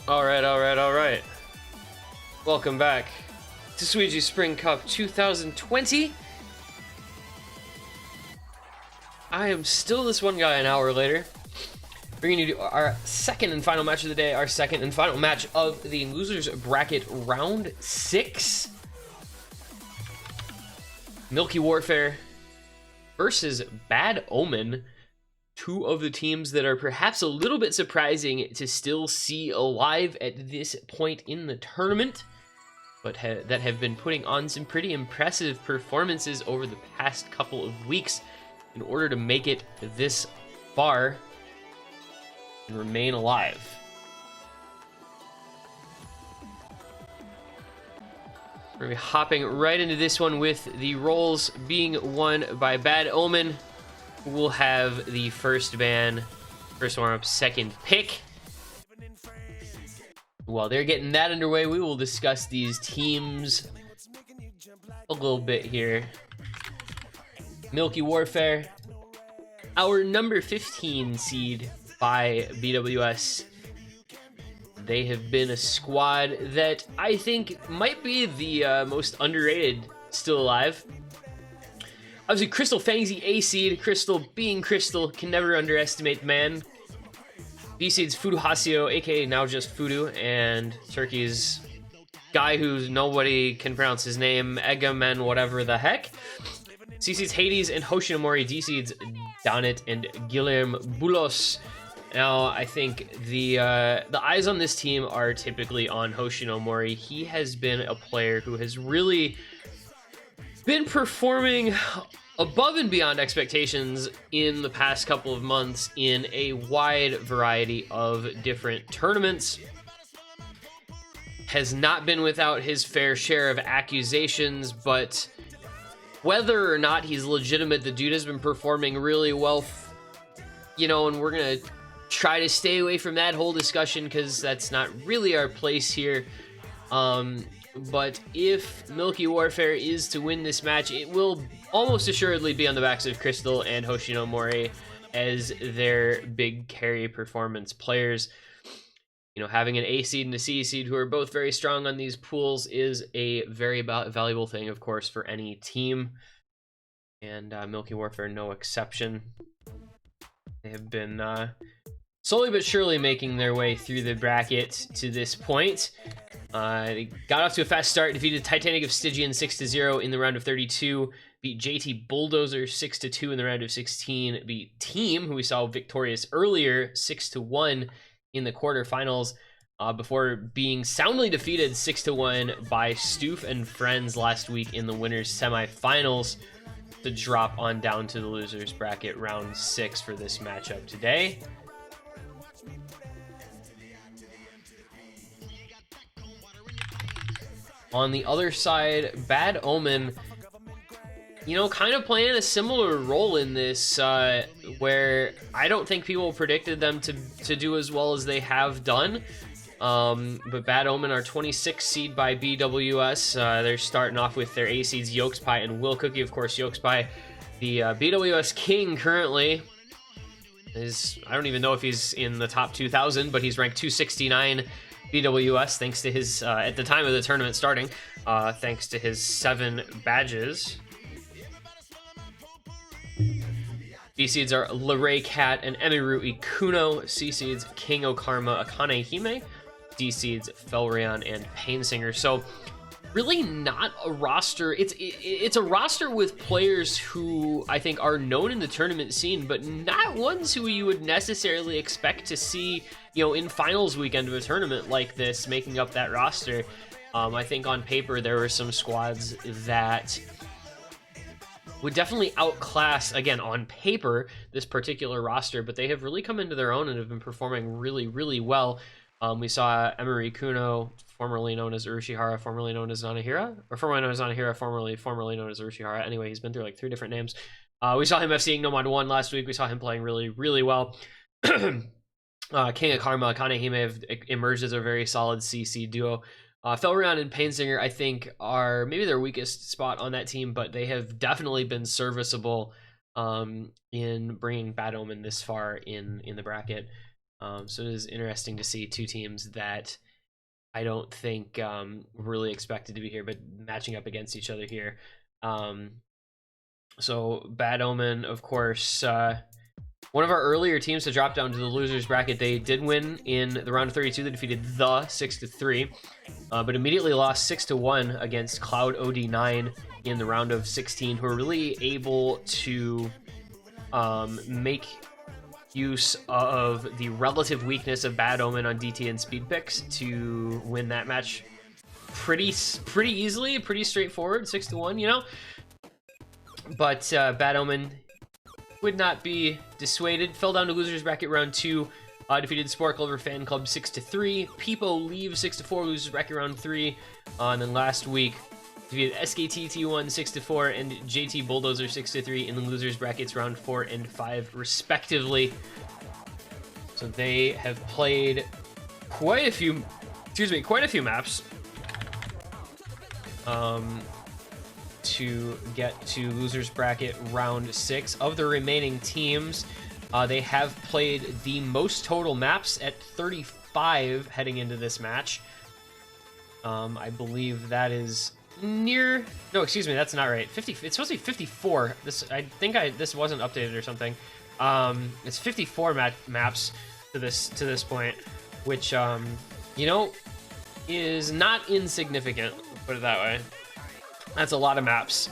All right. Welcome back to Suiji Spring Cup 2020. I am still this one guy an hour later. We're going to do our second and final match of the day, our second and final match of the Losers Bracket Round 6. Milky Warfare versus Bad Omen. Two of the teams that are perhaps a little bit surprising to still see alive at this point in the tournament, but that have been putting on some pretty impressive performances over the past couple of weeks in order to make it this far and remain alive. We're going to be hopping right into this one with the roles being won by Bad Omen. We'll have the first warm-up, second pick. While they're getting that underway, we will discuss these teams a little bit here. Milky Warfare, our number 15 seed by BWS. They have been a squad that I think might be the most underrated still alive. Obviously, Crystal Fang's the A seed. Crystal being Crystal, can never underestimate the man. B seed's Fudu Hasio, aka now just Fudu, and Turkey's guy who nobody can pronounce his name, Egemen, whatever the heck. C seed's Hades and Hoshinomori. D seed's Danet and Guilherme Bulos. Now, I think the eyes on this team are typically on Hoshinomori. He has been a player who has really been performing above and beyond expectations in the past couple of months in a wide variety of different tournaments. Has not been without his fair share of accusations, but whether or not he's legitimate, the dude has been performing really well, and we're gonna try to stay away from that whole discussion because that's not really our place here. But if Milky Warfare is to win this match, it will almost assuredly be on the backs of Crystal and Hoshinomori as their big carry performance players. Having an A seed and a C seed who are both very strong on these pools is a very valuable thing, of course, for any team. And Milky Warfare, no exception. They have been slowly but surely making their way through the bracket to this point. They got off to a fast start, defeated Titanic of Stygian 6-0 in the round of 32, beat JT Bulldozer 6-2 in the round of 16, beat Team, who we saw victorious earlier, 6-1 in the quarterfinals, before being soundly defeated 6-1 by Stoof and Friends last week in the winners semifinals to drop on down to the losers bracket round 6 for this matchup today. On the other side, Bad Omen, kind of playing a similar role in this, where I don't think people predicted them to do as well as they have done. But Bad Omen are 26 seed by BWS. They're starting off with their A seeds, Yolkspie and Will Cookie. Of course, Yolkspie, the BWS king currently, I don't even know if he's in the top 2,000, but he's ranked 269 BWS thanks to his, at the time of the tournament starting, thanks to his 7 badges. B seeds are Leray Cat and Emiru Ikuno. C seeds King Okarma Akane Hime. D seeds Felrion and Painsinger. So really not a roster. It's a roster with players who I think are known in the tournament scene, but not ones who you would necessarily expect to see, in finals weekend of a tournament like this, making up that roster. I think on paper there were some squads that would definitely outclass, again, on paper, this particular roster, but they have really come into their own and have been performing really, really well. We saw Emery Kuno, formerly known as Urushihara, formerly known as Nanahira, or formerly known as Nanahira, formerly known as Urushihara. Anyway, he's been through like 3 different names. We saw him FCing Nomad 1 last week. We saw him playing really, really well. King of Karma, Akane Hime have emerged as a very solid CC duo. Felrion and Painsinger, I think, are maybe their weakest spot on that team, but they have definitely been serviceable in bringing Bad Omen this far in the bracket. So it is interesting to see two teams that I don't think really expected to be here, but matching up against each other here. So Bad Omen, of course, one of our earlier teams to drop down to the losers bracket. They did win in the round of 32. They defeated the 6-3, but immediately lost 6-1 against Cloud OD9 in the round of 16, who are really able to make use of the relative weakness of Bad Omen on DT and speed picks to win that match pretty easily, pretty straightforward, 6-1, you know. But Bad Omen would not be dissuaded, fell down to losers bracket round 2, defeated Sport Clover Fan Club 6-3, Peepo Leave 6-4, losers bracket round 3, and then last week defeated SKT T1 6-4 and JT Bulldozer 6-3 in the losers brackets round 4 and 5 respectively. So they have played quite a few maps to get to losers bracket round 6. Of the remaining teams, they have played the most total maps at 35 heading into this match. I believe that is near, no, excuse me, that's not right. 50, it's supposed to be 54. This wasn't updated or something. It's 54 maps to this point, which you know, is not insignificant, put it that way. That's a lot of maps.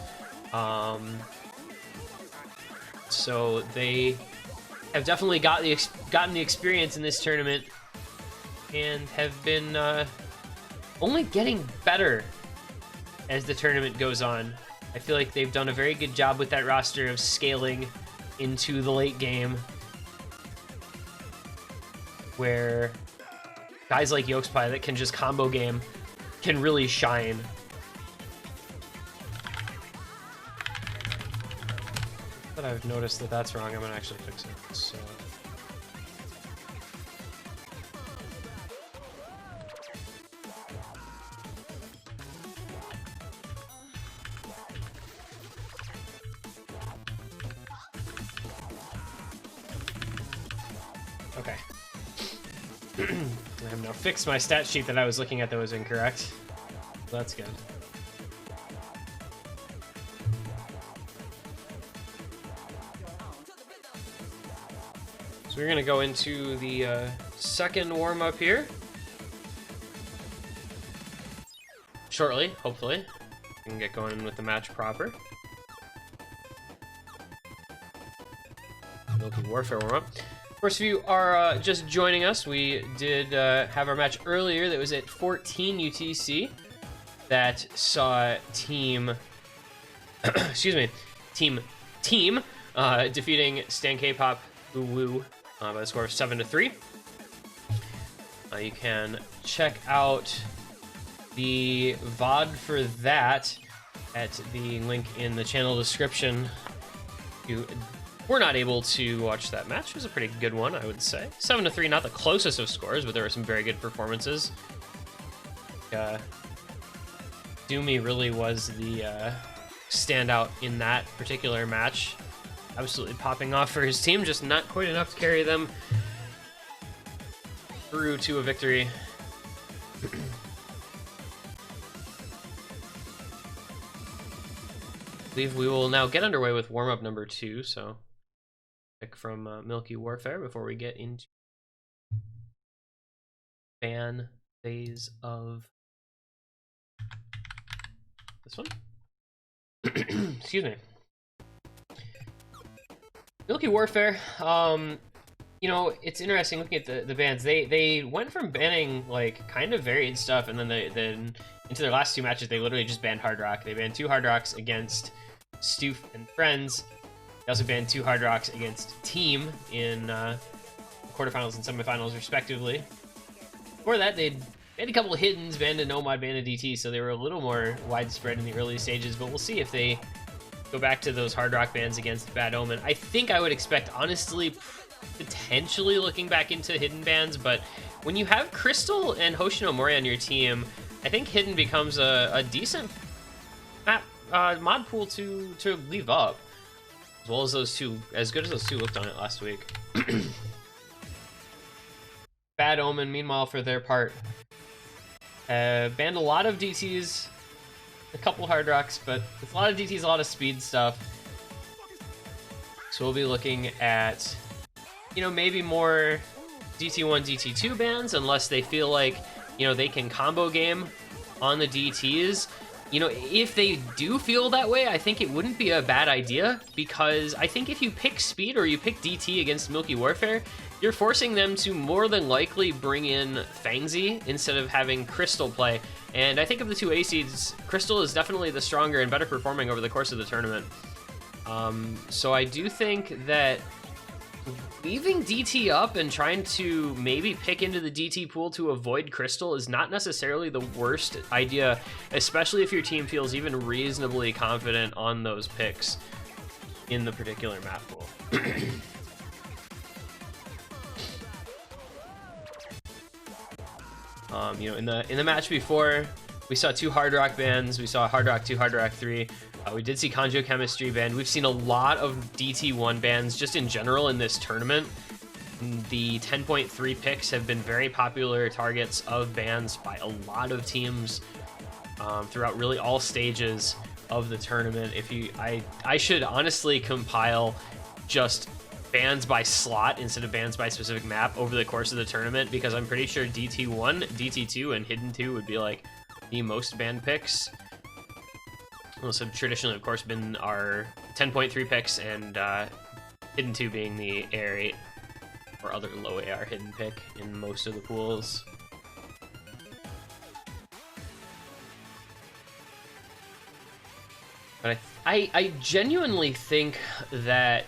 So they have definitely gotten the experience in this tournament and have been only getting better as the tournament goes on. I feel like they've done a very good job with that roster of scaling into the late game, where guys like Yokespie that can just combo game can really shine. But I've noticed that that's wrong. I'm gonna actually fix it. So okay. I have now fixed my stat sheet that I was looking at that was incorrect. So that's good. So we're gonna go into the second warm-up here shortly, hopefully. We can get going with the match proper. Milky Warfare warm-up. Of course, if you are just joining us, we did have our match earlier that was at 14 UTC that saw team excuse me, team defeating Stan K-Pop Woo by the score of 7-3. You can check out the VOD for that at the link in the channel description. You were not able to watch that match. It was a pretty good one, I would say. 7-3, not the closest of scores, but there were some very good performances. Doomy really was the standout in that particular match. Absolutely popping off for his team, just not quite enough to carry them through to a victory. I believe we will now get underway with warm-up number 2, so pick from Milky Warfare before we get into fan phase of this one. Excuse me. Milky Warfare, you know, it's interesting looking at the bans. They went from banning like kind of varied stuff, and then then into their last 2 matches they literally just banned Hard Rock. They banned 2 Hard Rocks against Stoof and Friends. They also banned 2 Hard Rocks against Team in quarterfinals and semifinals respectively. Before that, they had a couple of hiddens, banned a Nomad, banned a DT, so they were a little more widespread in the early stages, but we'll see if they go back to those Hard Rock bans against Bad Omen. I think I would expect, honestly, potentially looking back into hidden bans, but when you have Crystal and Hoshino Mori on your team, I think hidden becomes a decent map, mod pool to leave up, as well as those 2, as good as those 2 looked on it last week. Bad Omen, meanwhile, for their part, banned a lot of DTs, a couple hard rocks, but it's a lot of DTs, a lot of speed stuff. So we'll be looking at, you know, maybe more DT1, DT2 bans, unless they feel like, you know, they can combo game on the DTs. You know, if they do feel that way, I think it wouldn't be a bad idea, because I think if you pick speed or you pick DT against Milky Warfare, you're forcing them to more than likely bring in Fangzy instead of having Crystal play. And I think of the two A seeds, Crystal is definitely the stronger and better performing over the course of the tournament. So I do think that leaving DT up and trying to maybe pick into the DT pool to avoid Crystal is not necessarily the worst idea, especially if your team feels even reasonably confident on those picks in the particular map pool. You know, in the match before, we saw 2 Hard Rock bans. We saw Hard Rock 2, Hard Rock 3. We did see Conjo Chemistry banned. We've seen a lot of DT1 bans just in general in this tournament. The 10.3 picks have been very popular targets of bans by a lot of teams throughout really all stages of the tournament. I should honestly compile just bans by slot instead of bans by specific map over the course of the tournament, because I'm pretty sure DT1, DT2, and Hidden 2 would be like the most banned picks. Those have traditionally, of course, been our 10.3 picks, and Hidden 2 being the AR8 or other low AR hidden pick in most of the pools. But I genuinely think that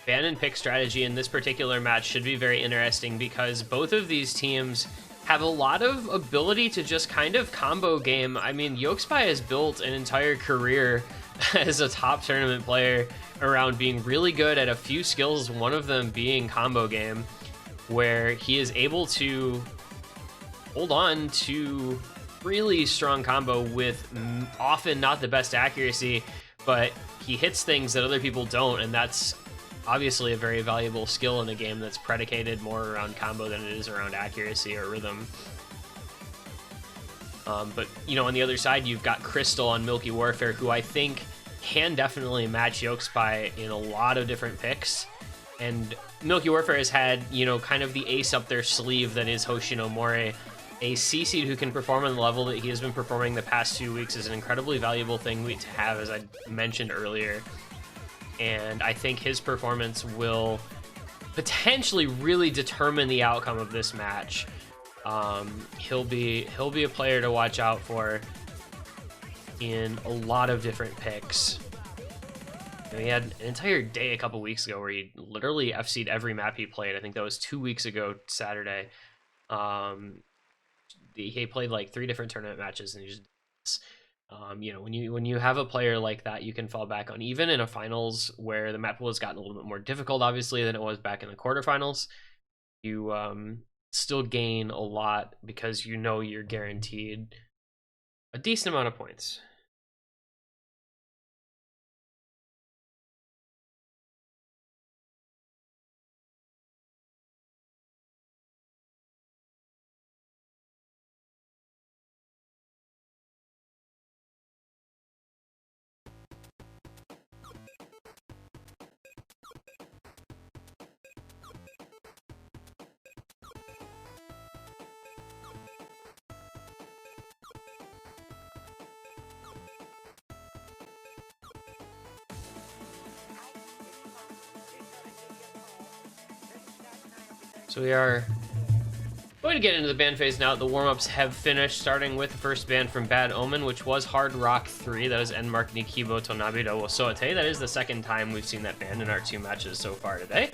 ban and pick strategy in this particular match should be very interesting, because both of these teams have a lot of ability to just kind of combo game. I mean, Yokespy has built an entire career as a top tournament player around being really good at a few skills, one of them being combo game, where he is able to hold on to really strong combo with often not the best accuracy, but he hits things that other people don't, and that's obviously a very valuable skill in a game that's predicated more around combo than it is around accuracy or rhythm. But, you know, on the other side, you've got Crystal on Milky Warfare, who I think can definitely match Yokespy in a lot of different picks. And Milky Warfare has had, you know, kind of the ace up their sleeve that is Hoshinomore. A C-seed who can perform on the level that he has been performing the past 2 weeks is an incredibly valuable thing to have, as I mentioned earlier. And I think his performance will potentially really determine the outcome of this match. He'll be a player to watch out for in a lot of different picks. You know, he had an entire day a couple weeks ago where he literally FC'd every map he played. I think that was 2 weeks ago Saturday. He played like 3 different tournament matches, and he just you know, when you have a player like that, you can fall back on, even in a finals where the map pool has gotten a little bit more difficult, obviously, than it was back in the quarterfinals. You still gain a lot because you know you're guaranteed a decent amount of points. So we are going to get into the ban phase now. The warm-ups have finished, starting with the first ban from Bad Omen, which was Hard Rock 3. That is Enmark Nikibo Tonabida Wosoate. That is the second time we've seen that ban in our 2 matches so far today.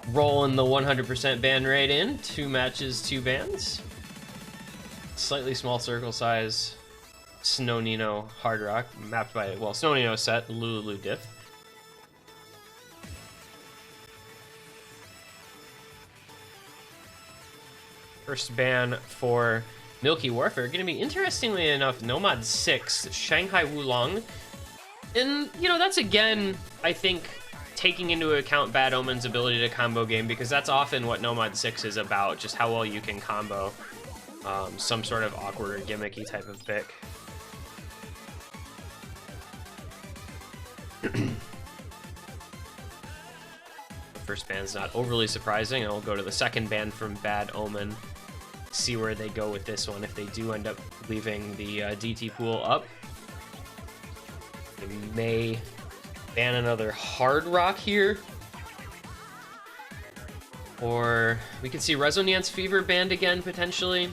Rolling the 100% ban rate in. 2 matches, 2 bans. Slightly small circle size Snow Nino Hard Rock, mapped by, well, Snow Nino set, Lulu Diff. First ban for Milky Warfare, going to be, interestingly enough, Nomad 6, Shanghai Wulong. And, you know, that's, again, I think, taking into account Bad Omen's ability to combo game, because that's often what Nomad 6 is about, just how well you can combo some sort of awkward or gimmicky type of pick. First ban's not overly surprising, and I'll go to the second ban from Bad Omen, see where they go with this one. If they do end up leaving the DT pool up, they may ban another Hard Rock here, or we could see Resonance Fever banned again potentially.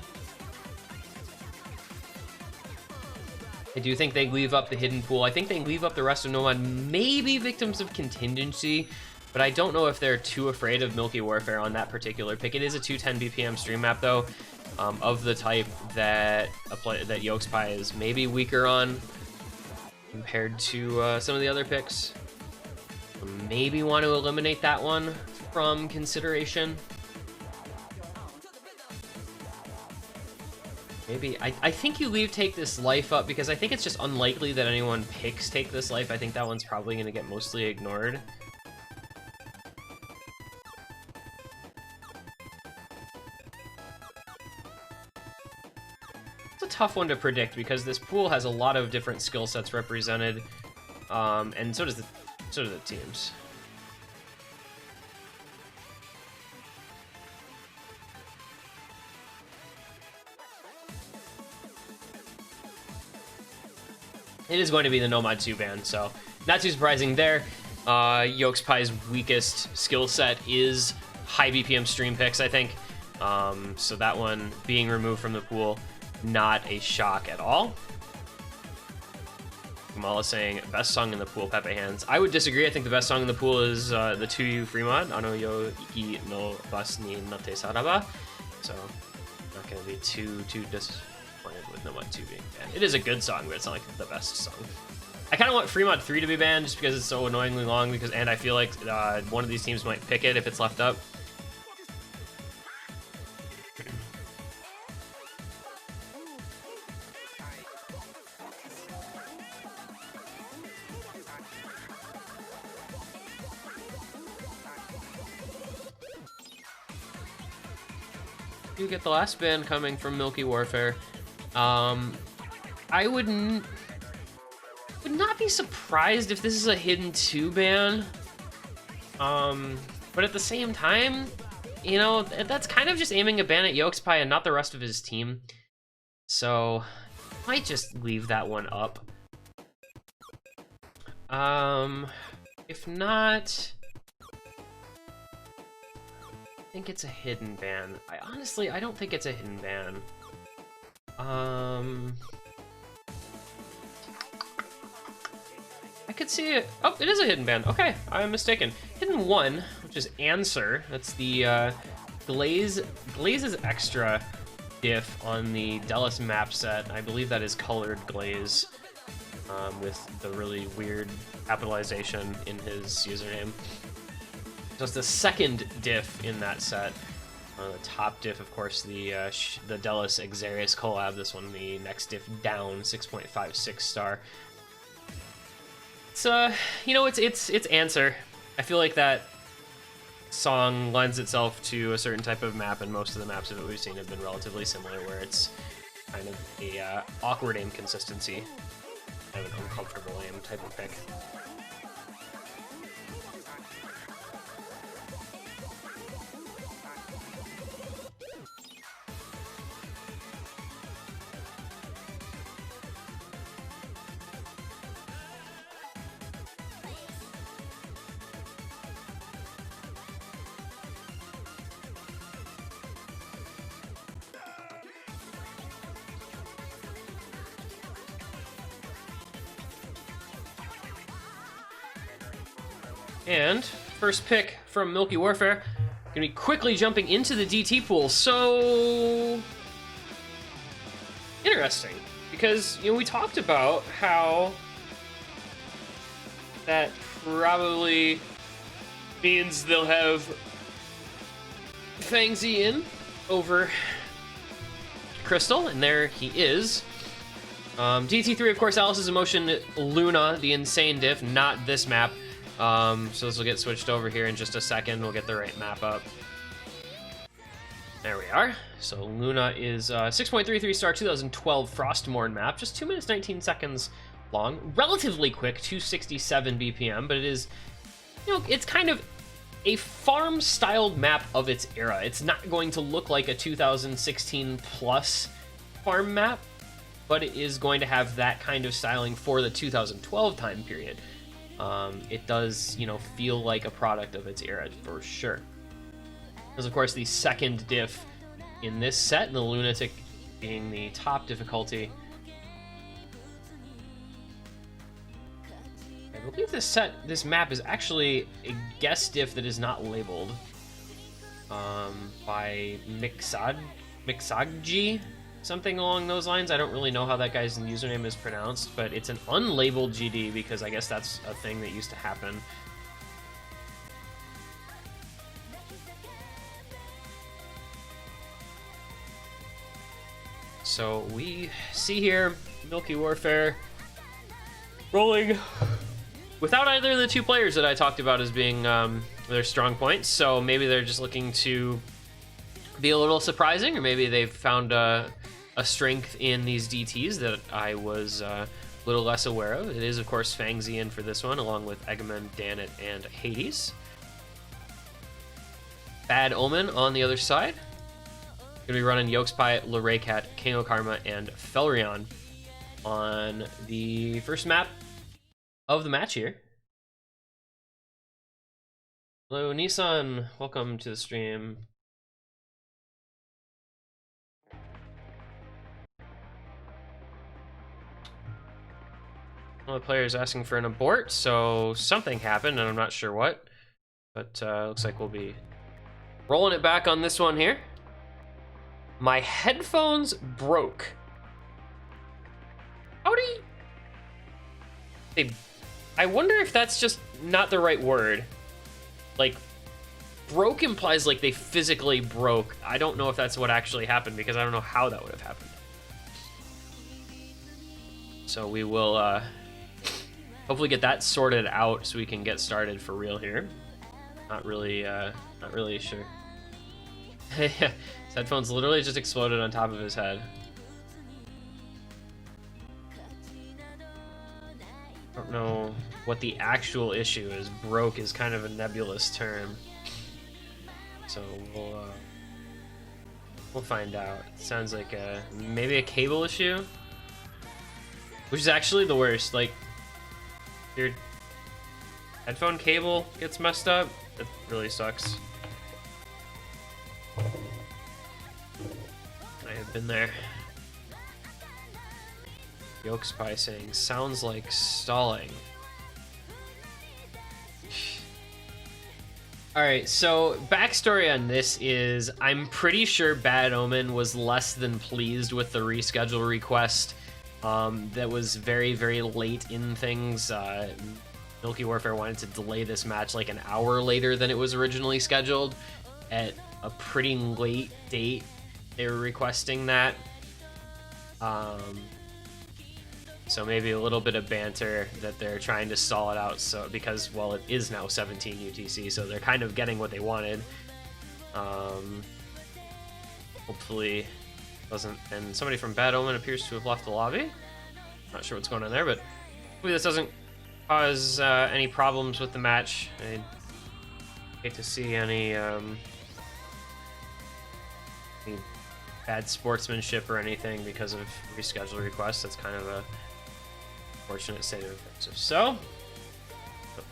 I do think they leave up the hidden pool. I think they leave up the rest of Nomad, maybe Victims of Contingency, but I don't know if they're too afraid of Milky Warfare on that particular pick. It is a 210 BPM stream map though, of the type that that Yolkspie is maybe weaker on compared to some of the other picks. Maybe want to eliminate that one from consideration. Maybe, I think you leave Take This Life up, because I think it's just unlikely that anyone picks Take This Life. I think that one's probably going to get mostly ignored. It's a tough one to predict, because this pool has a lot of different skill sets represented, and so does the teams. It is going to be the Nomad 2 ban, so not too surprising there. Yolkspie's weakest skill set is high BPM stream picks, I think. So that one being removed from the pool, not a shock at all. Kamala saying, best song in the pool, Pepe Hands. I would disagree. I think the best song in the pool is the 2U free mod, Ano yo iki no bas ni nate saraba. So, not going to be too disappointed with Nomad 2 being banned. It is a good song, but it's not like the best song. I kind of want Free Mod 3 to be banned just because it's so annoyingly long, and I feel like one of these teams might pick it if it's left up. You get the last ban coming from Milky Warfare. I would not be surprised if this is a hidden 2 ban. But at the same time, you know, that's kind of just aiming a ban at Yolkspie and not the rest of his team. So, might just leave that one up. If not, I think it's a hidden ban. I don't think it's a hidden ban. I could see it. Oh, it is a hidden ban. Okay, I'm mistaken. Hidden 1, which is Answer. That's the Glaze's extra diff on the Delos map set. I believe that is colored Glaze, with the really weird capitalization in his username. So it's the second diff in that set. The top diff, of course, the Delos Xarius collab. This one, the next diff down, 6.56 star. It's you know, it's Answer. I feel like that song lends itself to a certain type of map, and most of the maps that we've seen have been relatively similar, where it's kind of a awkward aim consistency, kind of an uncomfortable aim type of pick. And first pick from Milky Warfare, gonna be quickly jumping into the DT pool. So interesting, because you know we talked about how that probably means they'll have Fangzy in over Crystal, and there he is. DT3, of course, Alice's Emotion Luna, the insane diff, not this map. So this will get switched over here in just a second. We'll get the right map up. There we are. So Luna is 6.33 star 2012 Frostmourne map, just 2 minutes 19 seconds long, relatively quick, 267 BPM, but it is, you know, it's kind of a farm styled map of its era. It's not going to look like a 2016 plus farm map, but it is going to have that kind of styling for the 2012 time period. It does, you know, feel like a product of its era for sure. There's of course the second diff in this set, the Lunatic being the top difficulty. I believe this map is actually a guest diff that is not labeled by Mixagji, something along those lines. I don't really know how that guy's username is pronounced, but it's an unlabeled GD because I guess that's a thing that used to happen. So we see here Milky Warfare rolling without either of the two players that I talked about as being their strong points. So maybe they're just looking to be a little surprising, or maybe they've found a strength in these DTs that I was a little less aware of. It is, of course, Fangzi in for this one, along with Eggman, Danit, and Hades. Bad Omen on the other side. Gonna be running Yolkspie, Luraycat, King of Karma, and Felrion on the first map of the match here. Hello, Nissan. Welcome to the stream. One of the players asking for an abort, so something happened, and I'm not sure what. But looks like we'll be rolling it back on this one here. My headphones broke. How do you... I wonder if that's just not the right word. Like, broke implies like they physically broke. I don't know if that's what actually happened, because I don't know how that would have happened. So we will hopefully get that sorted out so we can get started for real here. Not really sure. Yeah. His headphones literally just exploded on top of his head. I don't know what the actual issue is. Broke is kind of a nebulous term. So we'll find out. It sounds like maybe a cable issue, which is actually the worst. Like, your headphone cable gets messed up, it really sucks. I have been there. Yolkspie saying, sounds like stalling. Alright, so backstory on this is I'm pretty sure Bad Omen was less than pleased with the reschedule request. That was very, very late in things. Milky Warfare wanted to delay this match like an hour later than it was originally scheduled at a pretty late date. They were requesting that. So maybe a little bit of banter that they're trying to stall it out, so because, well, it is now 17 UTC, so they're kind of getting what they wanted. Hopefully doesn't, and somebody from Bad Omen appears to have left the lobby. Not sure what's going on there, but hopefully this doesn't cause any problems with the match. I hate to see any bad sportsmanship or anything because of reschedule requests. That's kind of a fortunate state of affairs. So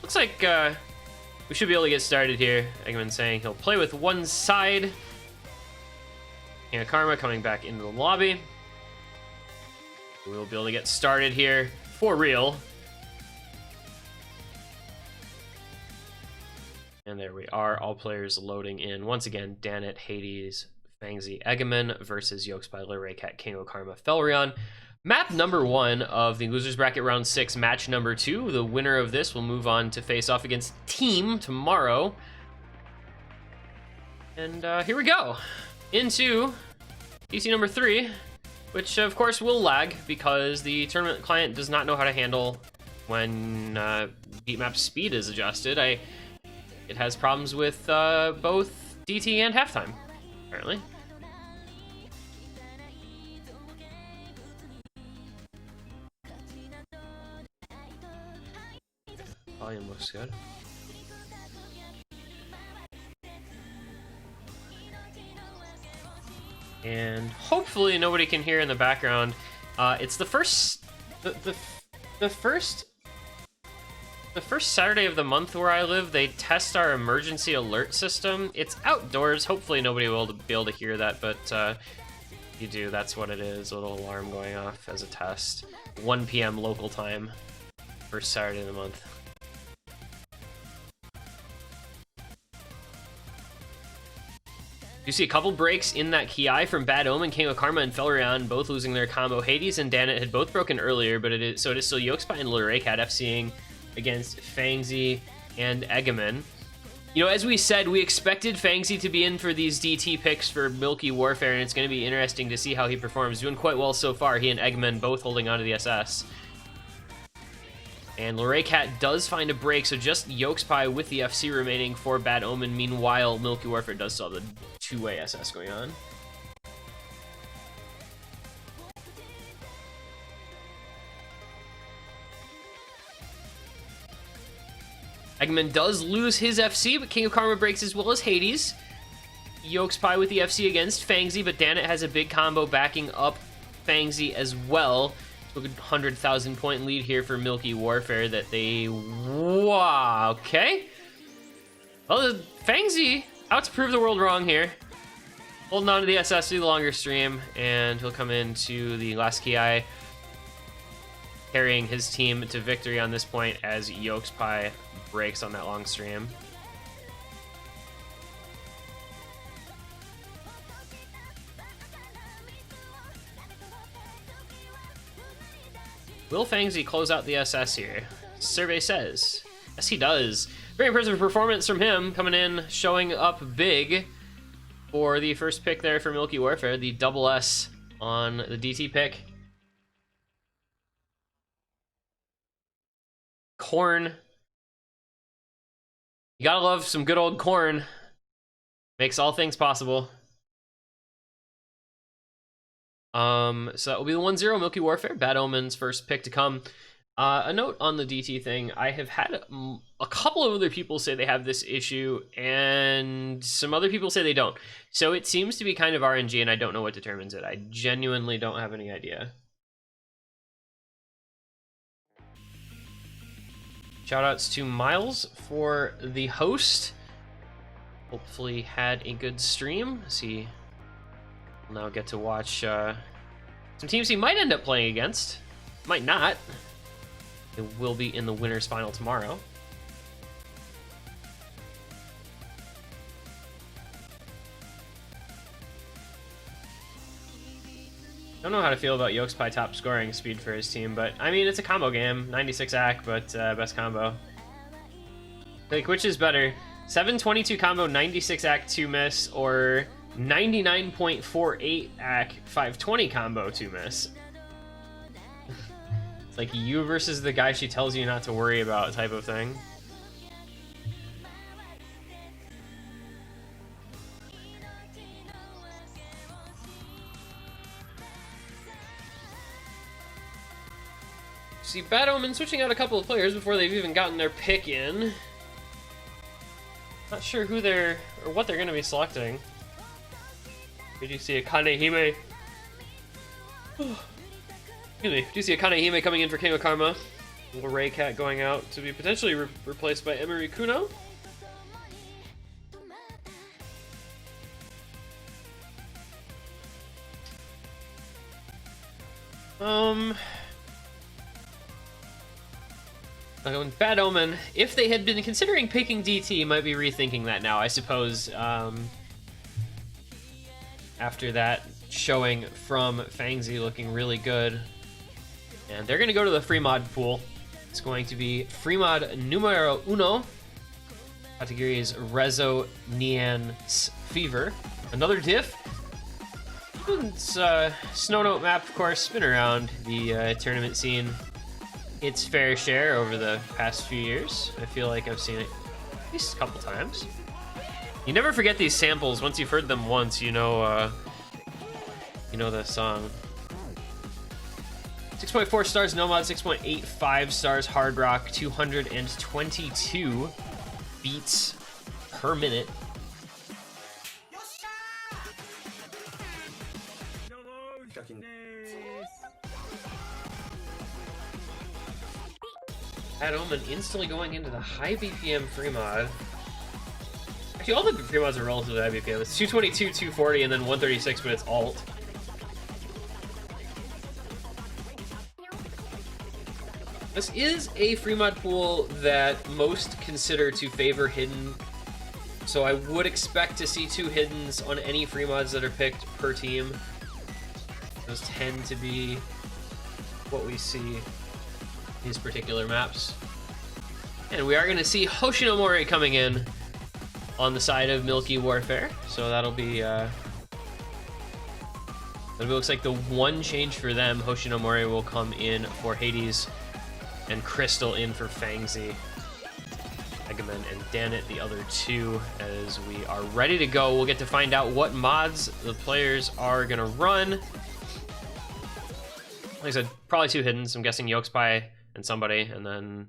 looks like we should be able to get started here. Eggman saying he'll play with one side. King of Karma coming back into the lobby. We'll be able to get started here for real. And there we are, all players loading in. Once again, Danit, Hades, Fangzi, Eggman versus Yolkspie, Luraycat, King of Karma, Felrion. Map number 1 of the Losers Bracket Round 6, match number 2. The winner of this will move on to face off against Team tomorrow. And here we go. Into DC number 3, which of course will lag because the tournament client does not know how to handle when beatmap speed is adjusted. It has problems with both DT and halftime, apparently. Volume looks good. And hopefully nobody can hear in the background. It's the first Saturday of the month where I live. They test our emergency alert system. It's outdoors. Hopefully nobody will be able to hear that, but if you do, that's what it is. A little alarm going off as a test. 1 p.m. local time, first Saturday of the month. You see a couple breaks in that Ki from Bad Omen, King of Karma, and Felrion, both losing their combo. Hades and Danit had both broken earlier, but it is still Yokespy and Luraycat FCing against Fangzi and Egaman. You know, as we said, we expected Fangzi to be in for these DT picks for Milky Warfare, and it's going to be interesting to see how he performs. Doing quite well so far, he and Egaman both holding onto the SS. And Luraycat does find a break, so just Yokespy with the FC remaining for Bad Omen. Meanwhile, Milky Warfare does still have the two-way SS going on. Eggman does lose his FC, but King of Karma breaks as well as Hades. Yokespy with the FC against Fangzi, but Danit has a big combo backing up Fangzi as well. 100,000 point lead here for Milky Warfare that they... Wow, okay. Well, Fangzi out to prove the world wrong here. Holding on to the SS through the longer stream, and he'll come into the last Ki, carrying his team to victory on this point as Yokespy breaks on that long stream. Will Fangzi close out the SS here? Survey says. Yes, he does. Very impressive performance from him, coming in, showing up big for the first pick there for Milky Warfare, the double S on the DT pick. Corn. You gotta love some good old corn. Makes all things possible. So that will be the 1-0 Milky Warfare, Bad Omen's first pick to come. A note on the DT thing, I have had a couple of other people say they have this issue, and some other people say they don't. So it seems to be kind of RNG, and I don't know what determines it. I genuinely don't have any idea. Shoutouts to Miles for the host. Hopefully had a good stream. He will now get to watch some teams he might end up playing against. Might not. It will be in the winners final tomorrow. Don't know how to feel about Yokespy top scoring speed for his team, but I mean, it's a combo game. 96 AC, but best combo. Like, which is better? 722 combo, 96 AC 2 miss, or 99.48 AC 520 combo 2 miss? It's like you versus the guy she tells you not to worry about type of thing. See, Bad Omen switching out a couple of players before they've even gotten their pick in. Not sure who they're, or what they're going to be selecting. Did you see a Kanehime? Excuse me. Do you see a Kanehime coming in for King of Karma? Luraycat going out to be potentially replaced by Emery Kuno. Bad Omen, if they had been considering picking DT, might be rethinking that now, I suppose. After that showing from Fangzi looking really good. And they're going to go to the free mod pool. It's going to be free mod numero uno. Categories Rezo Nian Fever. Another diff. It's Snow Note map, of course, been around the tournament scene its fair share over the past few years. I feel like I've seen it at least a couple times. You never forget these samples. Once you've heard them once, you know the song. 6.4 stars Nomad, 6.85 stars Hard Rock, 222 beats per minute. Bad Omen instantly going into the high BPM free mod. Actually, all the free mods are relatively high BPM. It's 222, 240, and then 136, but it's alt. This is a free mod pool that most consider to favor hidden, so I would expect to see 2 hiddens on any free mods that are picked per team. Those tend to be what we see these particular maps. And we are going to see Hoshinomori coming in on the side of Milky Warfare, so that'll be it looks like the one change for them. Hoshinomori will come in for Hades and Crystal in for Fangzi. Eggman and Danit, the other 2, as we are ready to go. We'll get to find out what mods the players are gonna run. Like I said, probably 2 hiddens. I'm guessing Yokespie and somebody, and then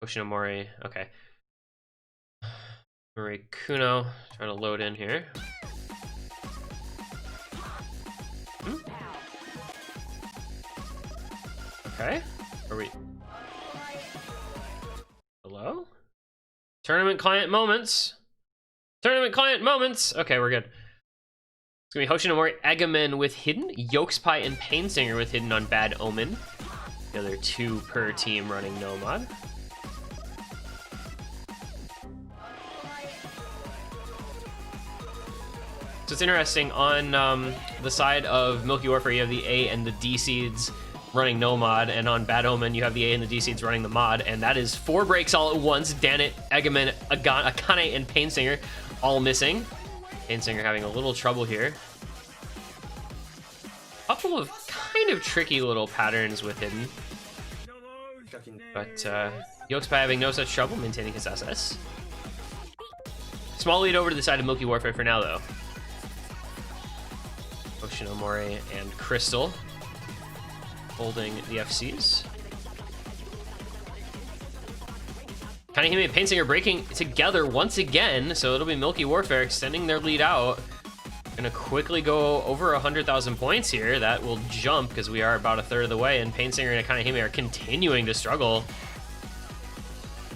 Hoshinomori. Okay. Marie Kuno, trying to load in here. Okay. Are we... Hello? Tournament client moments. Tournament client moments. Okay, we're good. It's gonna be Hoshinomori, Eggman with hidden, Yokespie and Painsinger with hidden on Bad Omen. The other 2 per team running Nomad. So it's interesting, on the side of Milky Warfare, you have the A and the D seeds running Nomad, and on Bad Omen, you have the A and the D seeds running the mod, and that is 4 breaks all at once. Danit, Eggman, Akane, and Painsinger all missing. Painsinger having a little trouble here. Couple of kind of tricky little patterns with hidden. But Yokespie having no such trouble maintaining his SS. Small lead over to the side of Milky Warfare for now, though. Hoshinomori and Crystal holding the FCs. Kanehime and Painsinger breaking together once again, so it'll be Milky Warfare extending their lead out. Gonna quickly go over 100,000 points here. That will jump because we are about a third of the way, and Painsinger and Kanehime are continuing to struggle.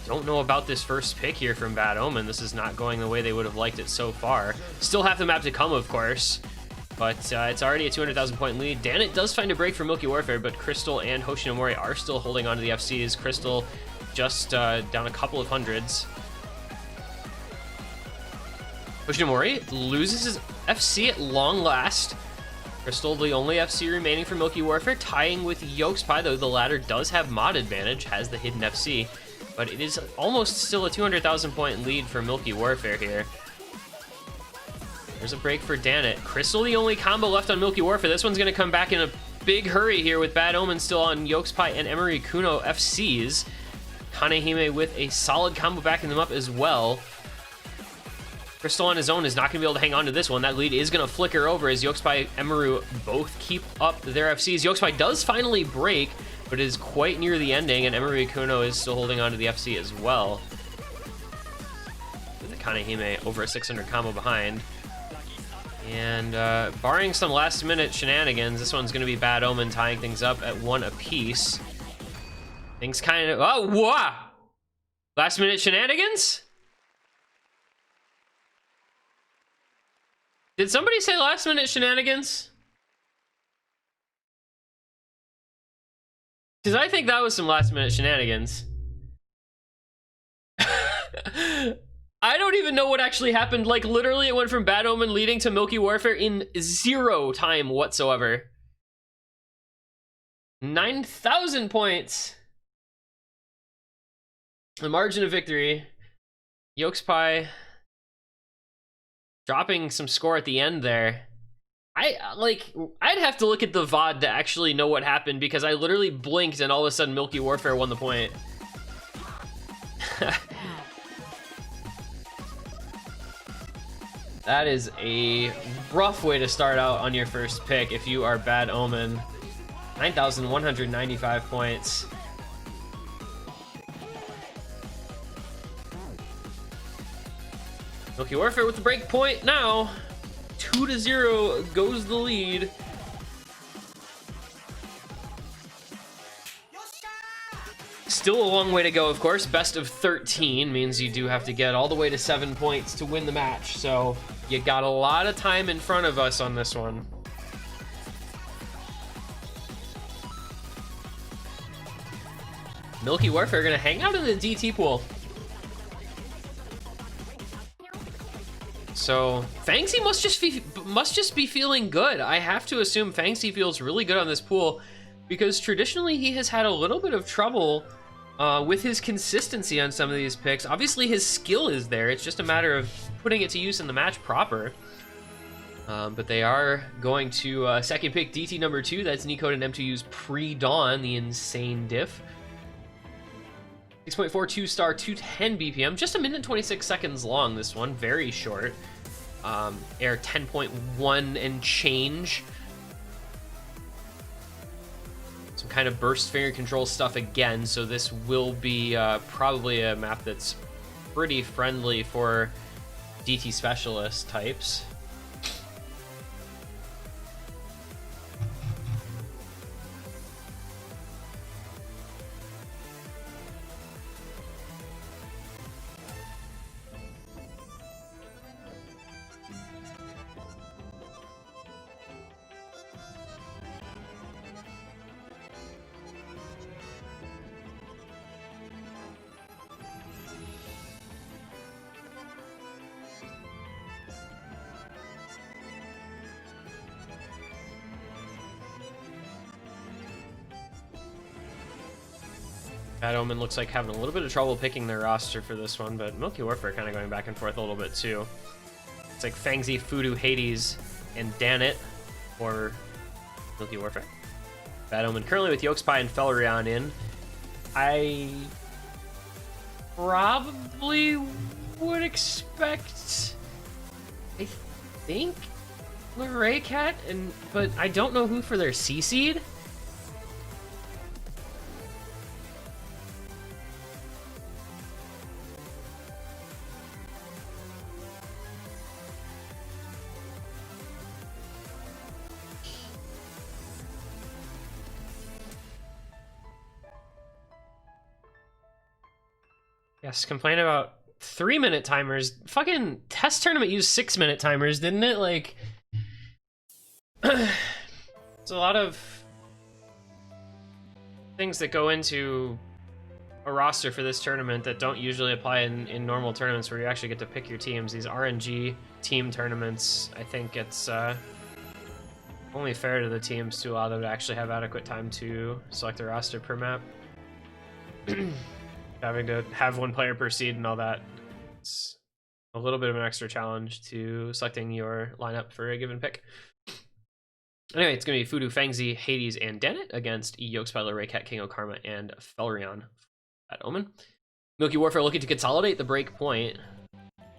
Don't know about this first pick here from Bad Omen. This is not going the way they would have liked it so far. Still half the map to come, of course, but it's already a 200,000 point lead. Danit does find a break for Milky Warfare, but Crystal and Hoshinomori are still holding on to the FCs. Crystal just down a couple of hundreds. Hoshinomori loses his FC at long last. Crystal, the only FC remaining for Milky Warfare, tying with Yokespie, though the latter does have mod advantage, has the hidden FC, but it is almost still a 200,000 point lead for Milky Warfare here. There's a break for Danit. Crystal, the only combo left on Milky Warfare. This one's going to come back in a big hurry here with Bad Omen still on Yokespie and Emery Kuno FCs. Kanehime with a solid combo backing them up as well. Crystal on his own is not going to be able to hang on to this one. That lead is going to flicker over as Yokespie and Emeru both keep up their FCs. Yokespie does finally break, but is quite near the ending, and Emery Kuno is still holding on to the FC as well. With the Kanehime over a 600 combo behind. And barring some last minute shenanigans, this one's going to be Bad Omen tying things up at 1 apiece. Things kind of... Oh, wow! Last minute shenanigans? Did somebody say last minute shenanigans? Because I think that was some last minute shenanigans. I don't even know what actually happened. Like, literally, it went from Bad Omen leading to Milky Warfare in 0 time whatsoever. 9,000 points. The margin of victory. Yokespie dropping some score at the end there. I'd have to look at the VOD to actually know what happened, because I literally blinked and all of a sudden Milky Warfare won the point. That is a rough way to start out on your first pick if you are Bad Omen. 9,195 points. Milky Warfare with the break point now. 2-0 goes the lead. Still a long way to go, of course. Best of 13 means you do have to get all the way to 7 points to win the match. So you got a lot of time in front of us on this one. Milky Warfare gonna hang out in the DT pool. So Fangsy must just be feeling good. I have to assume Fangsy feels really good on this pool, because traditionally he has had a little bit of trouble with his consistency on some of these picks. Obviously his skill is there, it's just a matter of putting it to use in the match proper. But they are going to second pick DT number 2. That's Nicode and M2U's Pre-Dawn, the insane diff. 6.42 star, 210 BPM, just a minute and 26 seconds long, this one, very short. Air 10.1 and change. Some kind of burst finger control stuff again, so this will be probably a map that's pretty friendly for DT specialist types. Bad Omen looks like having a little bit of trouble picking their roster for this one, but Milky Warfare kind of going back and forth a little bit too. It's like Fangsy, Fudu, Hades, and Danit for Milky Warfare. Bad Omen currently with Yolkspie and Felrion in. I probably would expect, I think, Raycat, but I don't know who for their C seed. Yes, complain about 3-minute timers. Fucking test tournament used 6-minute timers, didn't it? Like, it's a lot of things that go into a roster for this tournament that don't usually apply in normal tournaments where you actually get to pick your teams. These RNG team tournaments, I think it's only fair to the teams to allow them to actually have adequate time to select a roster per map. Having to have one player per seed and all that, it's a little bit of an extra challenge to selecting your lineup for a given pick. Anyway, it's going to be Fudu, Fangsy, Hades, and Danit against Yolkspie, Raycat, King of Karma, and Felrion at Omen. Milky Warfare looking to consolidate the break point.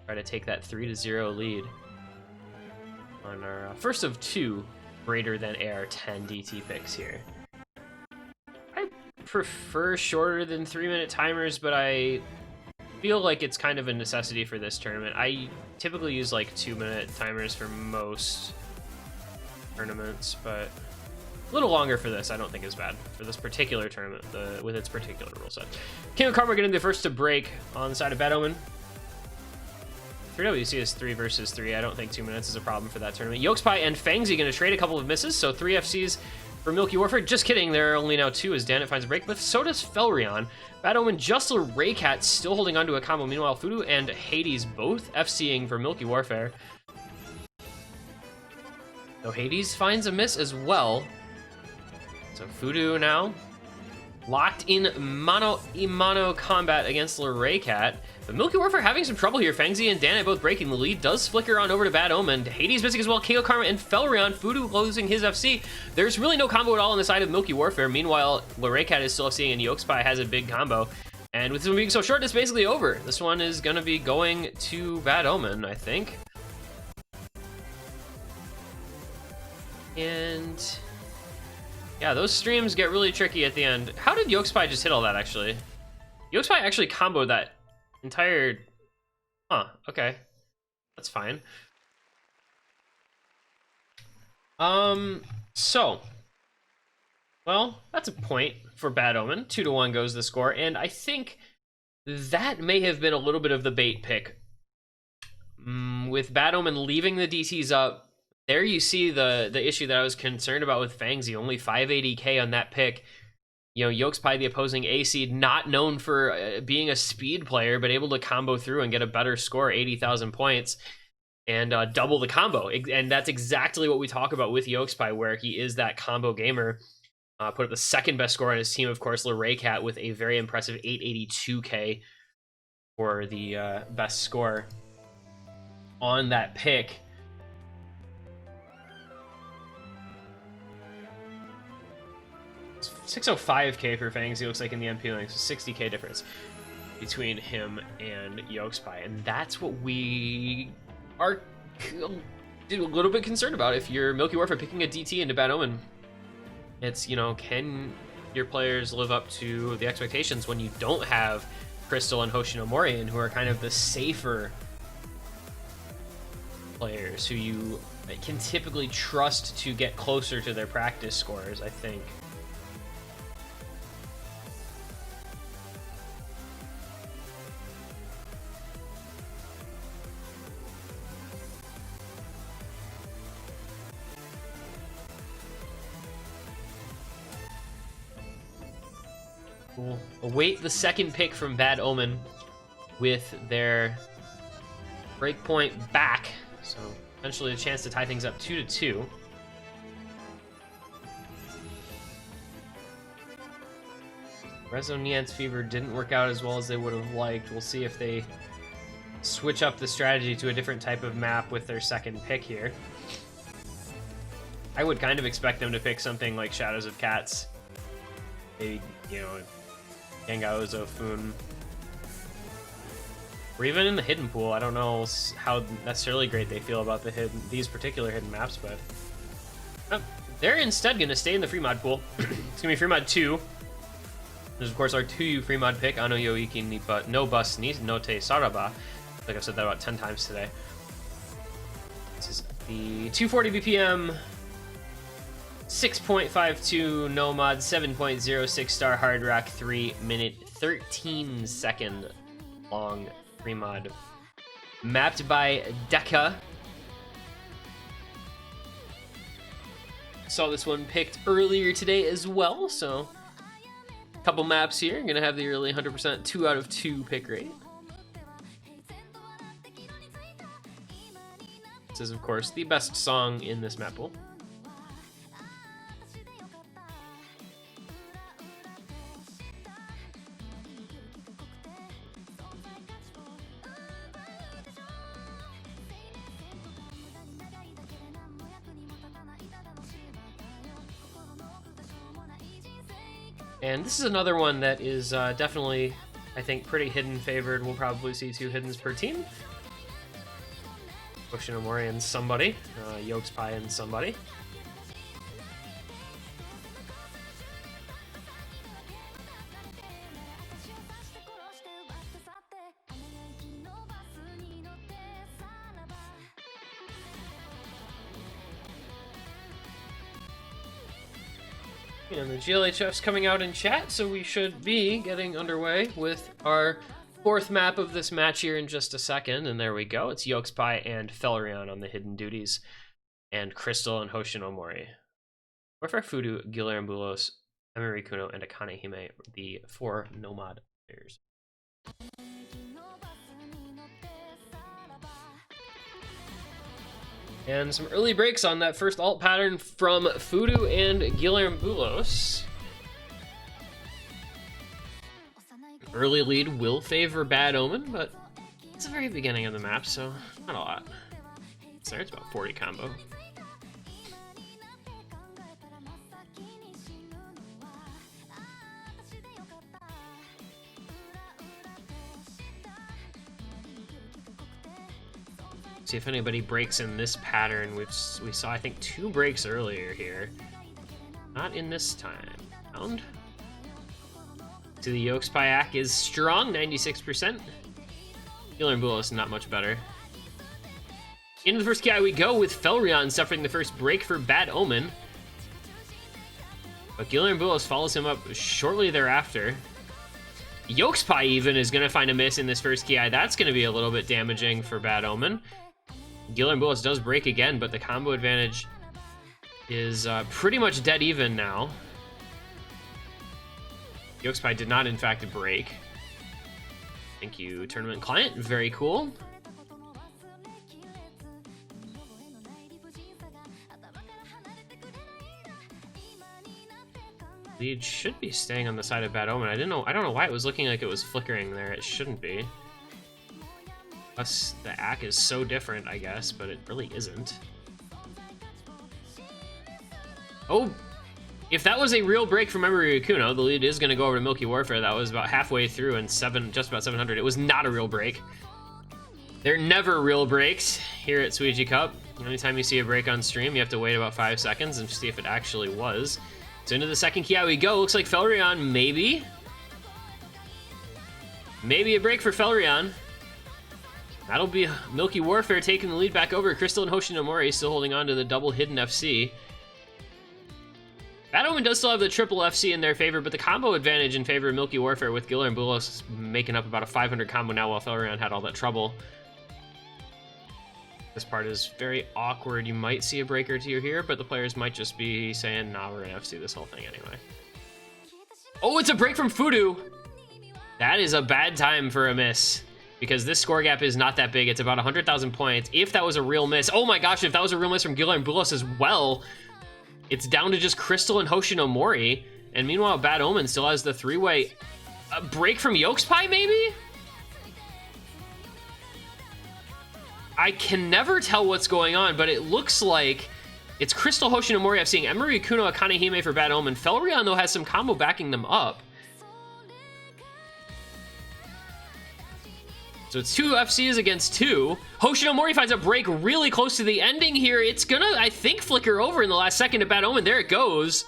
Try to take that 3-0 lead on our first of 2 greater than AR10 DT picks here. Prefer shorter than 3-minute timers, but I feel like it's kind of a necessity for this tournament. I typically use like 2-minute timers for most tournaments, but a little longer for this I don't think is bad for this particular tournament with its particular rule set. King of Karma getting the first to break on the side of Bad Omen. 3WC is 3 versus 3. I don't think 2 minutes is a problem for that tournament. Yolkspie and Fangsy going to trade a couple of misses, so 3 FCs for Milky Warfare. Just kidding, there are only now 2 as Danit finds a break, but so does Felrion. Bad Omen, just Raycat still holding onto a combo. Meanwhile, Fudu and Hades both FCing for Milky Warfare. So Hades finds a miss as well. So Fudu now locked in mano-a-mano combat against Luraycat. But Milky Warfare having some trouble here. Fangzi and Dana both breaking. The lead does flicker on over to Bad Omen. Hades missing as well. Keiko Karma and Felrion. Fudu losing his FC. There's really no combo at all on the side of Milky Warfare. Meanwhile, Luraycat is still FCing and Yolkspy has a big combo. And with this one being so short, it's basically over. This one is going to be going to Bad Omen, I think. And yeah, those streams get really tricky at the end. How did Yolkspy just hit all that, actually? Yolkspy actually comboed that entire... Huh, okay. That's fine. So... Well, that's a point for Bad Omen. 2-1 goes the score, and I think that may have been a little bit of the bait pick. With Bad Omen leaving the DTs up, there you see the issue that I was concerned about with Fangzi. Only 580k on that pick. You know, Yolkspy, the opposing A seed, not known for being a speed player, but able to combo through and get a better score, 80,000 points, and double the combo. And that's exactly what we talk about with Yolkspy, where he is that combo gamer. Put up the second best score on his team, of course, Luraycat, with a very impressive 882k for the best score on that pick. It's 605k for Fangs, he looks like, in the MP link, so 60k difference between him and Yolkspy. And that's what we are a little bit concerned about if you're Milky Warfare picking a DT into Bad Omen. It's, you know, can your players live up to the expectations when you don't have Crystal and Hoshinomori, who are kind of the safer players who you can typically trust to get closer to their practice scores, I think. We'll await the second pick from Bad Omen with their breakpoint back, so eventually a chance to tie things up 2-2. Resonance Fever didn't work out as well as they would have liked. We'll see if they switch up the strategy to a different type of map with their second pick here. I would kind of expect them to pick something like Shadows of Cats. Maybe, you know, Gangaozo, Foon. Or even in the hidden pool. I don't know how necessarily great they feel about these particular hidden maps, but they're instead going to stay in the free mod pool. It's going to be free mod 2. There's, of course, our 2U free mod pick, Ano Yoiki Nipa no Bus ni Note Saraba. Like I've said that about 10 times today. This is the 240 BPM, 6.52 Nomad, 7.06 star hard rock, 3-minute, 13-second long free mod. Mapped by Deka. Saw this one picked earlier today as well, so a couple maps here. I'm gonna have the early 100% 2 out of 2 pick rate. This is, of course, the best song in this map pool. And this is another one that is definitely, I think, pretty hidden favored. We'll probably see 2 hiddens per team. Hoshinomori and somebody. Yolkspy and somebody. And the GLHF's coming out in chat, so we should be getting underway with our 4th map of this match here in just a second. And there we go. It's Yolkspy and Felrion on the hidden duties, and Crystal and Hoshinomori. Warfare Fudu, Gilerambulos, Emery Kuno, and Akane Hime, the 4 Nomad players. And some early breaks on that first alt pattern from Fudu and Gilerambulos. Early lead will favor Bad Omen, but it's the very beginning of the map, so not a lot. So it's about 40 combo. See if anybody breaks in this pattern. We saw, I think, 2 breaks earlier here. Not in this time. Round. To the Yolk Spyak is strong, 96%. Healer and Bulos not much better. Into the first KI we go with Felrion suffering the first break for Bad Omen. But Giller and Bulos follows him up shortly thereafter. Yolkspie even is going to find a miss in this first KI. That's going to be a little bit damaging for Bad Omen. Giller and Bulos does break again, but the combo advantage is pretty much dead even now. Yolkspie did not, in fact, break. Thank you, Tournament Client. Very cool. Lead should be staying on the side of Bad Omen. I don't know why it was looking like it was flickering there. It shouldn't be. Plus, the AC is so different, I guess, but it really isn't. Oh, if that was a real break from Emery Kuno, the lead is going to go over to Milky Warfare. That was about halfway through and just about 700. It was not a real break. They're never real breaks here at Suiji Cup. Anytime you see a break on stream, you have to wait about 5 seconds and see if it actually was. So into the second KI we go. Looks like Felrion, maybe. Maybe a break for Felrion. That'll be Milky Warfare taking the lead back over. Crystal and Hoshinomori still holding on to the double hidden FC. Bad Omen does still have the triple FC in their favor, but the combo advantage in favor of Milky Warfare with Giller and Bulos making up about a 500 combo now while Felrion had all that trouble. This part is very awkward. You might see a break or two here, but the players might just be saying, nah, we're gonna FC this whole thing anyway. Oh, it's a break from Fudu! That is a bad time for a miss, because this score gap is not that big. It's about 100,000 points. If that was a real miss, oh my gosh, if that was a real miss from Giller and Bulos as well, it's down to just Crystal and Hoshinomori, and meanwhile, Bad Omen still has the 3-way. A break from Yolkspie, maybe? I can never tell what's going on, but it looks like it's Crystal, Hoshinomori. I'm seeing Emery, Kuno, Akane Hime for Bad Omen. Felrion, though, has some combo backing them up. So it's 2 FCs against 2. Hoshinomori finds a break really close to the ending here. It's gonna, I think, flicker over in the last second to Bad Omen. There it goes.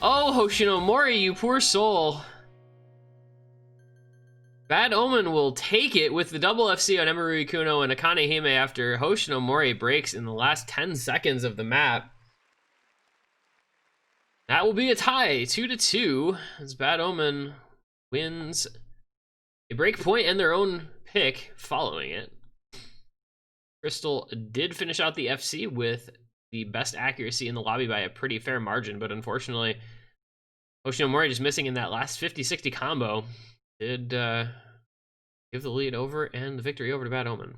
Oh, Hoshinomori, you poor soul. Bad Omen will take it with the double FC on Emery Kuno and Akane Hime after Hoshinomori breaks in the last 10 seconds of the map. That will be a tie, 2-2, as Bad Omen wins a break point and their own pick following it. Crystal did finish out the FC with the best accuracy in the lobby by a pretty fair margin, but unfortunately, Hoshinomori just missing in that last 50-60 combo did give the lead over and the victory over to Bad Omen.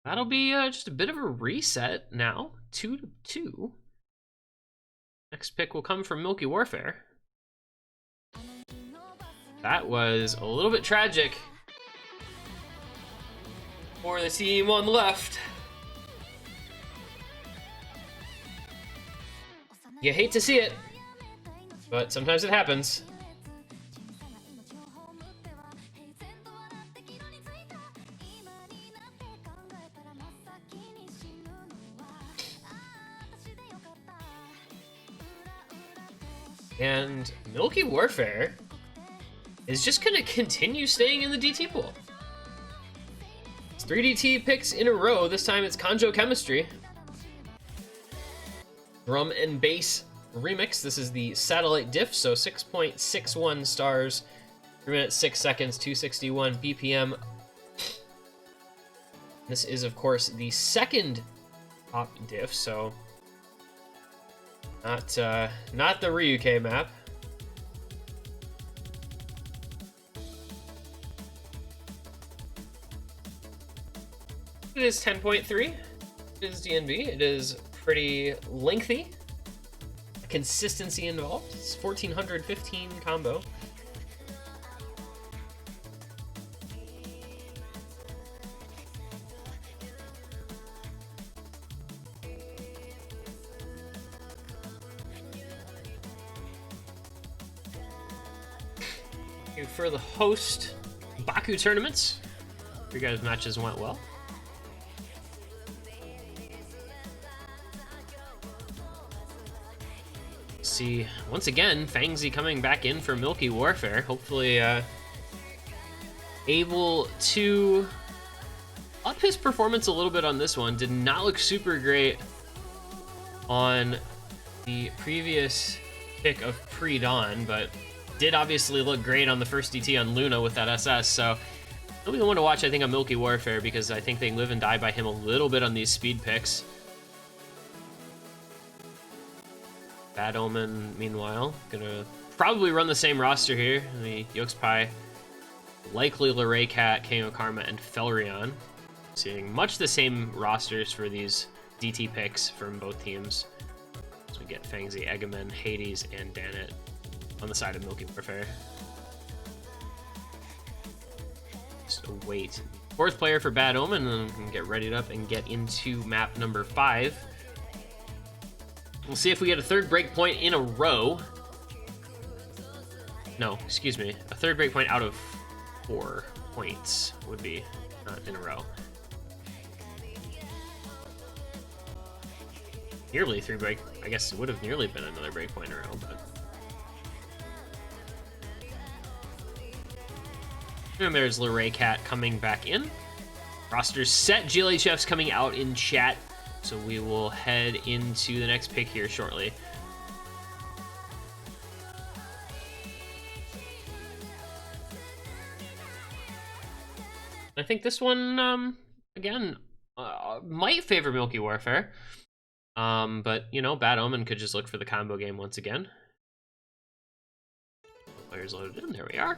That'll be just a bit of a reset now, 2-2. Next pick will come from Milky Warfare. That was a little bit tragic for the team on the left. You hate to see it, but sometimes it happens. And Milky Warfare is just going to continue staying in the DT pool. It's 3 DT picks in a row. This time it's Kanjo Chemistry. Drum and bass remix. This is the satellite diff, so 6.61 stars, 3 minutes 6 seconds, 261 BPM. This is, of course, the second top diff, so not the Ryuke map. It is 10.3. It is DNB. It is pretty lengthy. consistency involved. It's 1415 combo. For the host Baku tournaments, your guys' matches went well. See, once again, Fangzy coming back in for Milky Warfare. Hopefully able to up his performance a little bit on this one. Did not look super great on the previous pick of Pre-Dawn, but did obviously look great on the first DT on Luna with that SS, so he'll be the one to watch, I think, on Milky Warfare, because I think they live and die by him a little bit on these speed picks. Bad Omen, meanwhile, gonna probably run the same roster here. The Yoxpai, likely Loraycat, King of Karma, and Felrion. Seeing much the same rosters for these DT picks from both teams. So we get Fangzy, Egaman, Hades, and Danit on the side of Milky Warfare. Just await fourth player for Bad Omen, and then we can get readied up and get into map number 5. We'll see if we get a third breakpoint in a row. No, excuse me. A third breakpoint out of 4 points would be not in a row. Nearly 3 break. I guess it would have nearly been another breakpoint in a row, but. And there's Loraycat coming back in. Roster's set. GLHF's coming out in chat. So we will head into the next pick here shortly. I think this one, again, might favor Milky Warfare. But, you know, Bad Omen could just look for the combo game once again. Players loaded in. There we are.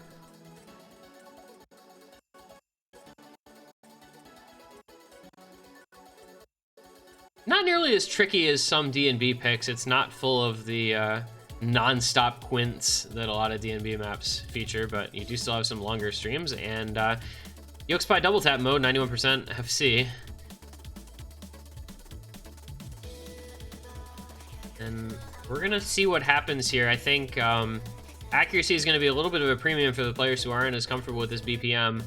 Not nearly as tricky as some D&B picks. It's not full of the non-stop quints that a lot of D&B maps feature, but you do still have some longer streams. And Yoxpai double tap mode, 91% FC. And we're gonna see what happens here. I think accuracy is gonna be a little bit of a premium for the players who aren't as comfortable with this BPM.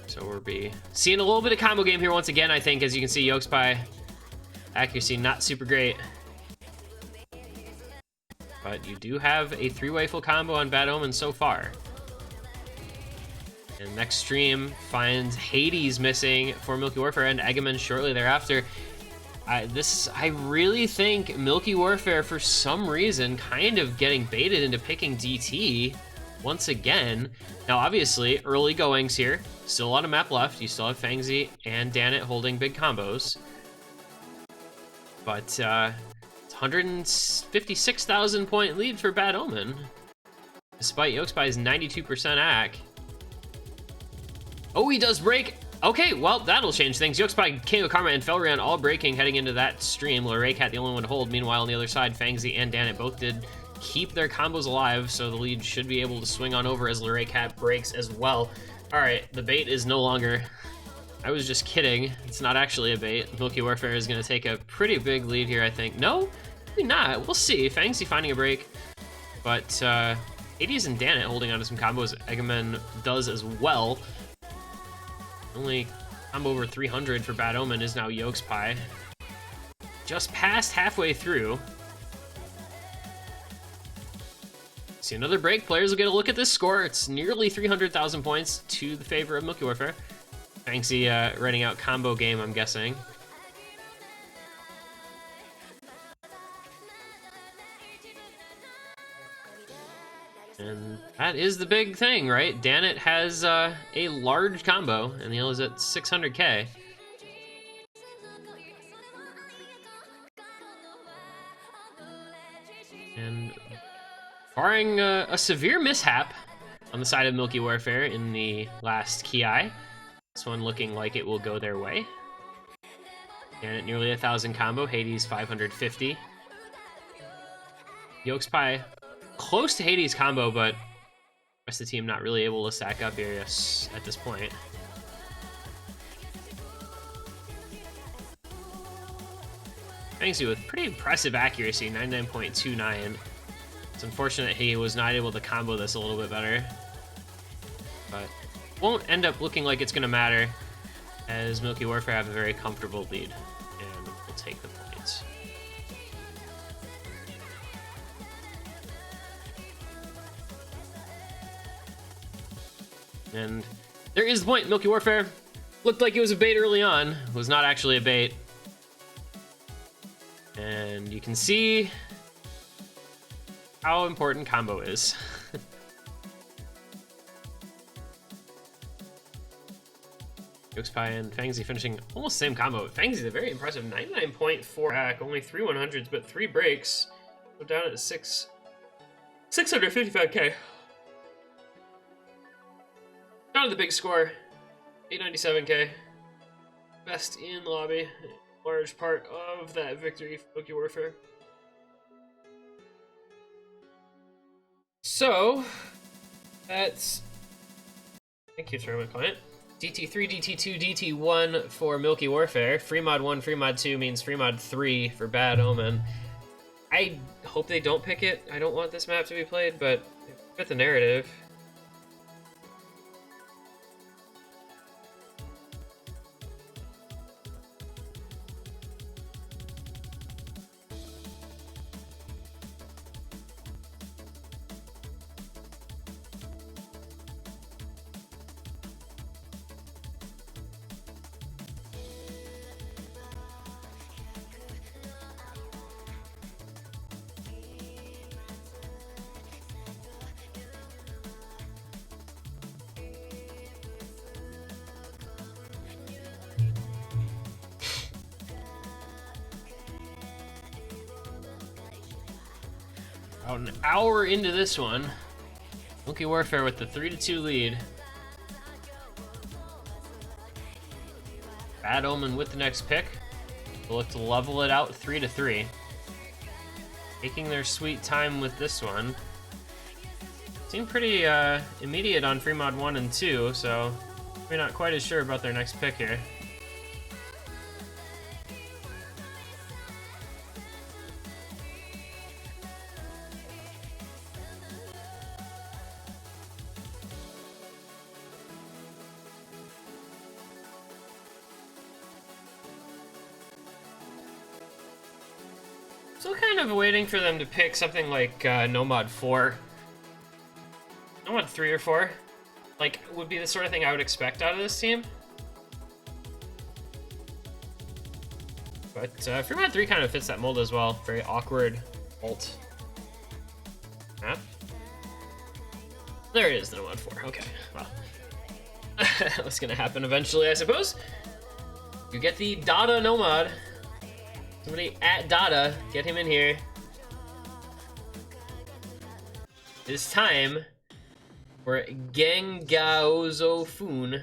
So we'll be seeing a little bit of combo game here once again, I think. As you can see, Yoxpai accuracy not super great. But you do have a 3-way full combo on Bad Omen so far. And next stream finds Hades missing for Milky Warfare and Egaman shortly thereafter. I really think Milky Warfare, for some reason, kind of getting baited into picking DT once again. Now, obviously, early goings here. Still a lot of map left. You still have Fangzy and Danit holding big combos. But it's 156,000 point lead for Bad Omen, despite Yoxpai's 92% AC. Oh, he does break. Okay, well, that'll change things. Yoxpai, King of Karma, and Felrion all breaking heading into that stream. Loraycat the only one to hold. Meanwhile, on the other side, Fangzy and Danit both did keep their combos alive, so the lead should be able to swing on over as Loraycat breaks as well. All right, the bait is no longer. I was just kidding. It's not actually a bait. Milky Warfare is going to take a pretty big lead here, I think. No, maybe not. We'll see. Fangzy finding a break. But Hades and Danit holding on to some combos. Egaman does as well. Only combo over 300 for Bad Omen is now Yoxpai. Just past halfway through. See another break. Players will get a look at this score. It's nearly 300,000 points to the favor of Milky Warfare. Fangzy writing out combo game, I'm guessing. And that is the big thing, right? Danit has a large combo, and he is at 600k. And barring a severe mishap on the side of Milky Warfare in the last Ki, this one looking like it will go their way. Danit nearly 1,000 combo, Hades 550. Yolk Spy close to Hades combo, but the rest of the team not really able to stack up here at this point. Fangzy with pretty impressive accuracy, 99.29. It's unfortunate he was not able to combo this a little bit better, but won't end up looking like it's going to matter, as Milky Warfare have a very comfortable lead, and will take the points. And there is the point. Milky Warfare looked like it was a bait early on, was not actually a bait. And you can see how important combo is. Yolk Spy and Fangzy finishing almost the same combo. Fangzy's a very impressive 99.4 hack, only 3 100s, but 3 breaks. So down at 655k. Down to the big score, 897k. Best in lobby. Large part of that victory for Milky Warfare. So, that's... Thank you, Tournament Client. DT3, DT2, DT1 for Milky Warfare. Free mod 1, free mod 2 means free mod 3 for Bad Omen. I hope they don't pick it. I don't want this map to be played, but fit the narrative. About an hour into this one, Milky Warfare with the 3-2 lead. Bad Omen with the next pick. They'll look to level it out 3-3. Taking their sweet time with this one. Seemed pretty immediate on free mod 1 and 2, so we're not quite as sure about their next pick here. Still kind of waiting for them to pick something like Nomad 4. Nomad 3 or 4. Like, would be the sort of thing I would expect out of this team. But Fremont 3 kind of fits that mold as well. Very awkward ult map. There it is, the Nomad 4. Okay, well. That's gonna happen eventually, I suppose. You get the Dada Nomad. Somebody at Dada, get him in here. It's time for Gengaozo Fun.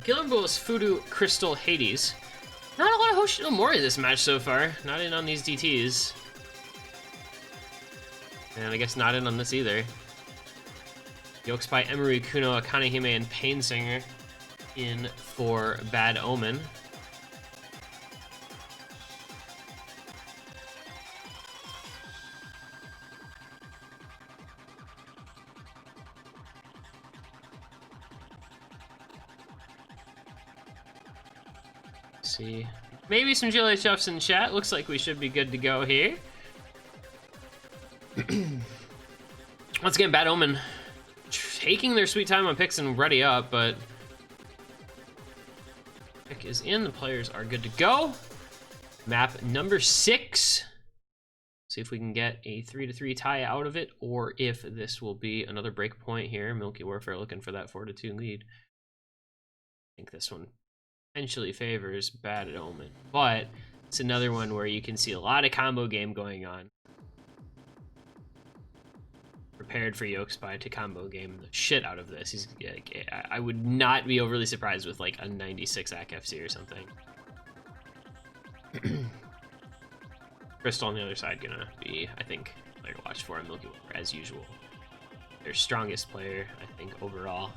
Gillenbo's Voodoo Crystal Hades. Not a lot of Hoshinomori this match so far. Not in on these DTs. And I guess not in on this either. Yolk Spy, Emery, Kuno, Akanehime, and Painsinger in for Bad Omen. see. Maybe some GLHFs in chat. Looks like we should be good to go here. Once again, Bad Omen taking their sweet time on picks and ready up, but pick is in. The players are good to go. Map number 6. See if we can get a 3-3 tie out of it, or if this will be another break point here. Milky Warfare looking for that 4-2 lead. I think this one potentially favors Bad Omen, but it's another one where you can see a lot of combo game going on. Prepared for Yolkspy to combo game the shit out of this. He's like, I would not be overly surprised with like a 96 ACFC or something. Crystal on the other side gonna be, I think, player to watch for Milky Warfare as usual. Their strongest player, I think, overall.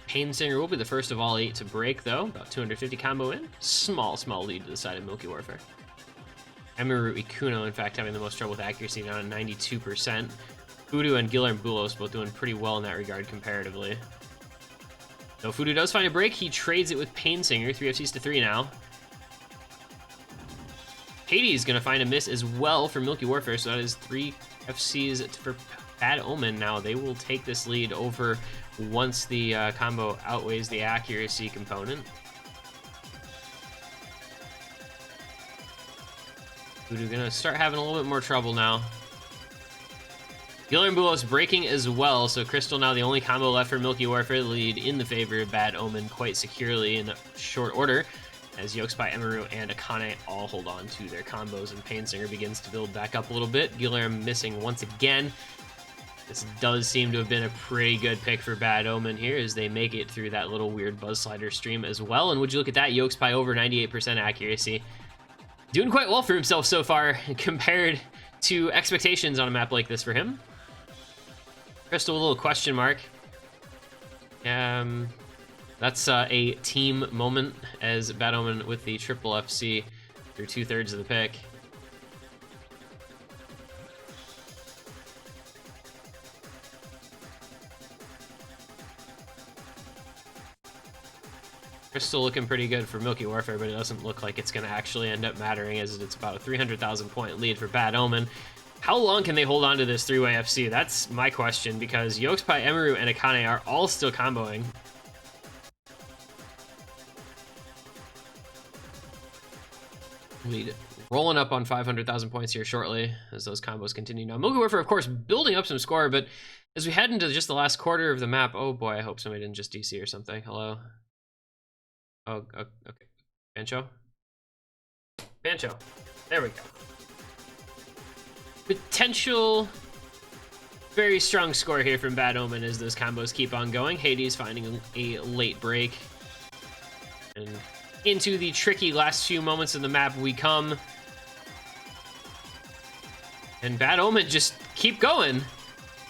Painsinger will be the first of all 8 to break, though. About 250 combo in. Small lead to the side of Milky Warfare. Emiru Ikuno, in fact, having the most trouble with accuracy, down at 92%. Fudu and Guillermo Bulos both doing pretty well in that regard comparatively. Though Fudu does find a break, he trades it with Painsinger. 3 FCs to 3 now. Hades gonna find a miss as well for Milky Warfare, so that is 3 FCs for Bad Omen. Now they will take this lead over once the combo outweighs the accuracy component. Fudu gonna start having a little bit more trouble now. Guillermo Bulos breaking as well, so Crystal now the only combo left for Milky Warfare, lead in the favor of Bad Omen quite securely in short order, as Yolkspy, Emiru, and Akane all hold on to their combos, and Painsinger begins to build back up a little bit. Guillermo missing once again. This does seem to have been a pretty good pick for Bad Omen here, as they make it through that little weird Buzz Slider stream as well, and would you look at that, Yolkspy over 98% accuracy. Doing quite well for himself so far, compared to expectations on a map like this for him. Crystal, a little question mark. That's a team moment, as Bad Omen with the triple FC through 2/3 of the pick. Crystal looking pretty good for Milky Warfare, but it doesn't look like it's going to actually end up mattering, as it's about a 300,000 point lead for Bad Omen. How long can they hold on to this 3-way FC? That's my question, because Yolkspy, Emiru, and Akane are all still comboing. Lead rolling up on 500,000 points here shortly as those combos continue. Now, Milky Warfare, of course, building up some score, but as we head into just the last quarter of the map, oh boy, I hope somebody didn't just DC or something. Hello? Oh, okay. Bancho? Bancho. There we go. Potential very strong score here from Bad Omen as those combos keep on going. Hades finding a late break. And into the tricky last few moments of the map we come. And Bad Omen just keep going.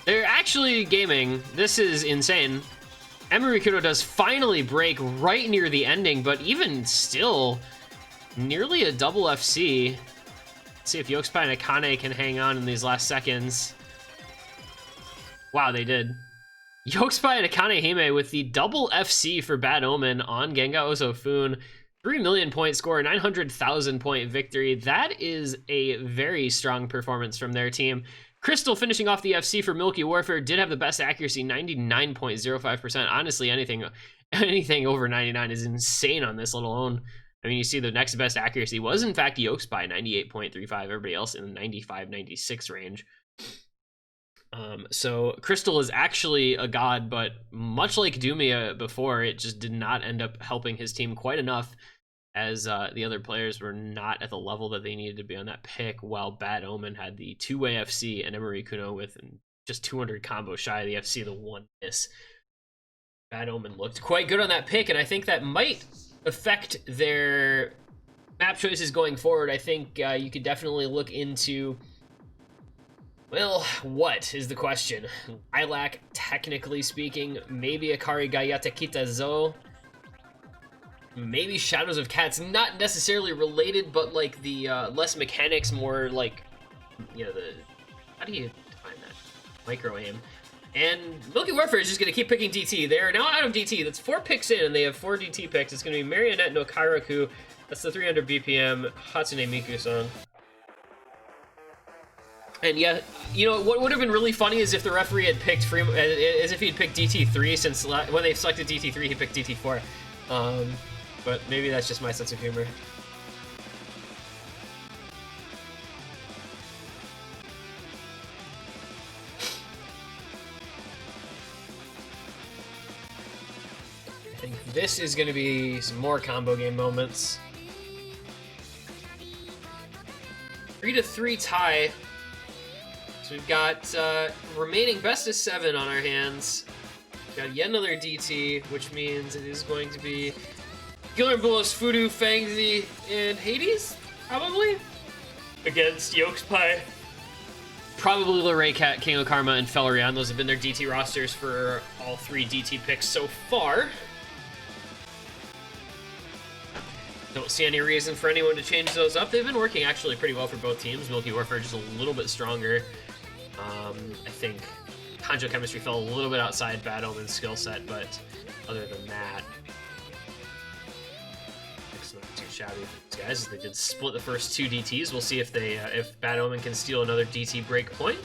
They're actually gaming. This is insane. Emerikudo does finally break right near the ending, but even still, nearly a double FC. Let's see if Yolkspy and Akane can hang on in these last seconds. Wow, they did. Yolkspy and Akane Hime with the double FC for Bad Omen on Genga Ozofun. 3 million point score, 900,000 point victory. That is a very strong performance from their team. Crystal finishing off the FC for Milky Warfare did have the best accuracy, 99.05%. Honestly, anything over 99 is insane on this, let alone, I mean, you see the next best accuracy was in fact Yolkspy, 98.35. Everybody else in the 95, 96 range. So Crystal is actually a god, but much like Dumia before, it just did not end up helping his team quite enough, as the other players were not at the level that they needed to be on that pick, while Bad Omen had the 2-way FC and Emery Kuno with just 200 combo shy of the FC, the one miss. Bad Omen looked quite good on that pick, and I think that might affect their map choices going forward. I think you could definitely look into, well, what is the question? Lilac, technically speaking, maybe Akari Gayata Kita Zo, maybe Shadows of Cats, not necessarily related, but like the less mechanics, more like, you know, the, how do you define that? Micro aim. And Milky Warfare is just going to keep picking DT. They are now out of DT. That's 4 picks in, and they have 4 DT picks. It's going to be Marionette no Kairaku. That's the 300 BPM Hatsune Miku song. And yeah, you know, what would have been really funny is if the referee had picked as if he'd picked DT3, since when they selected DT3, he picked DT4. But maybe that's just my sense of humor. I think this is going to be some more combo game moments. 3-3 tie. So we've got remaining best of 7 on our hands. We've got yet another DT, which means it is going to be Guillermo Bulos, Fudu, Fangzi, and Hades, probably, against Yokespie. Probably Loraycat, King of Karma, and Felurion. Those have been their DT rosters for all 3 DT picks so far. Don't see any reason for anyone to change those up. They've been working actually pretty well for both teams. Milky Warfare just a little bit stronger. I think Kanjo Chemistry fell a little bit outside Bad Omen's skill set, but other than that, it's not too shabby for these guys. They did split the first 2 DTs. We'll see if they if Bad Omen can steal another DT break point.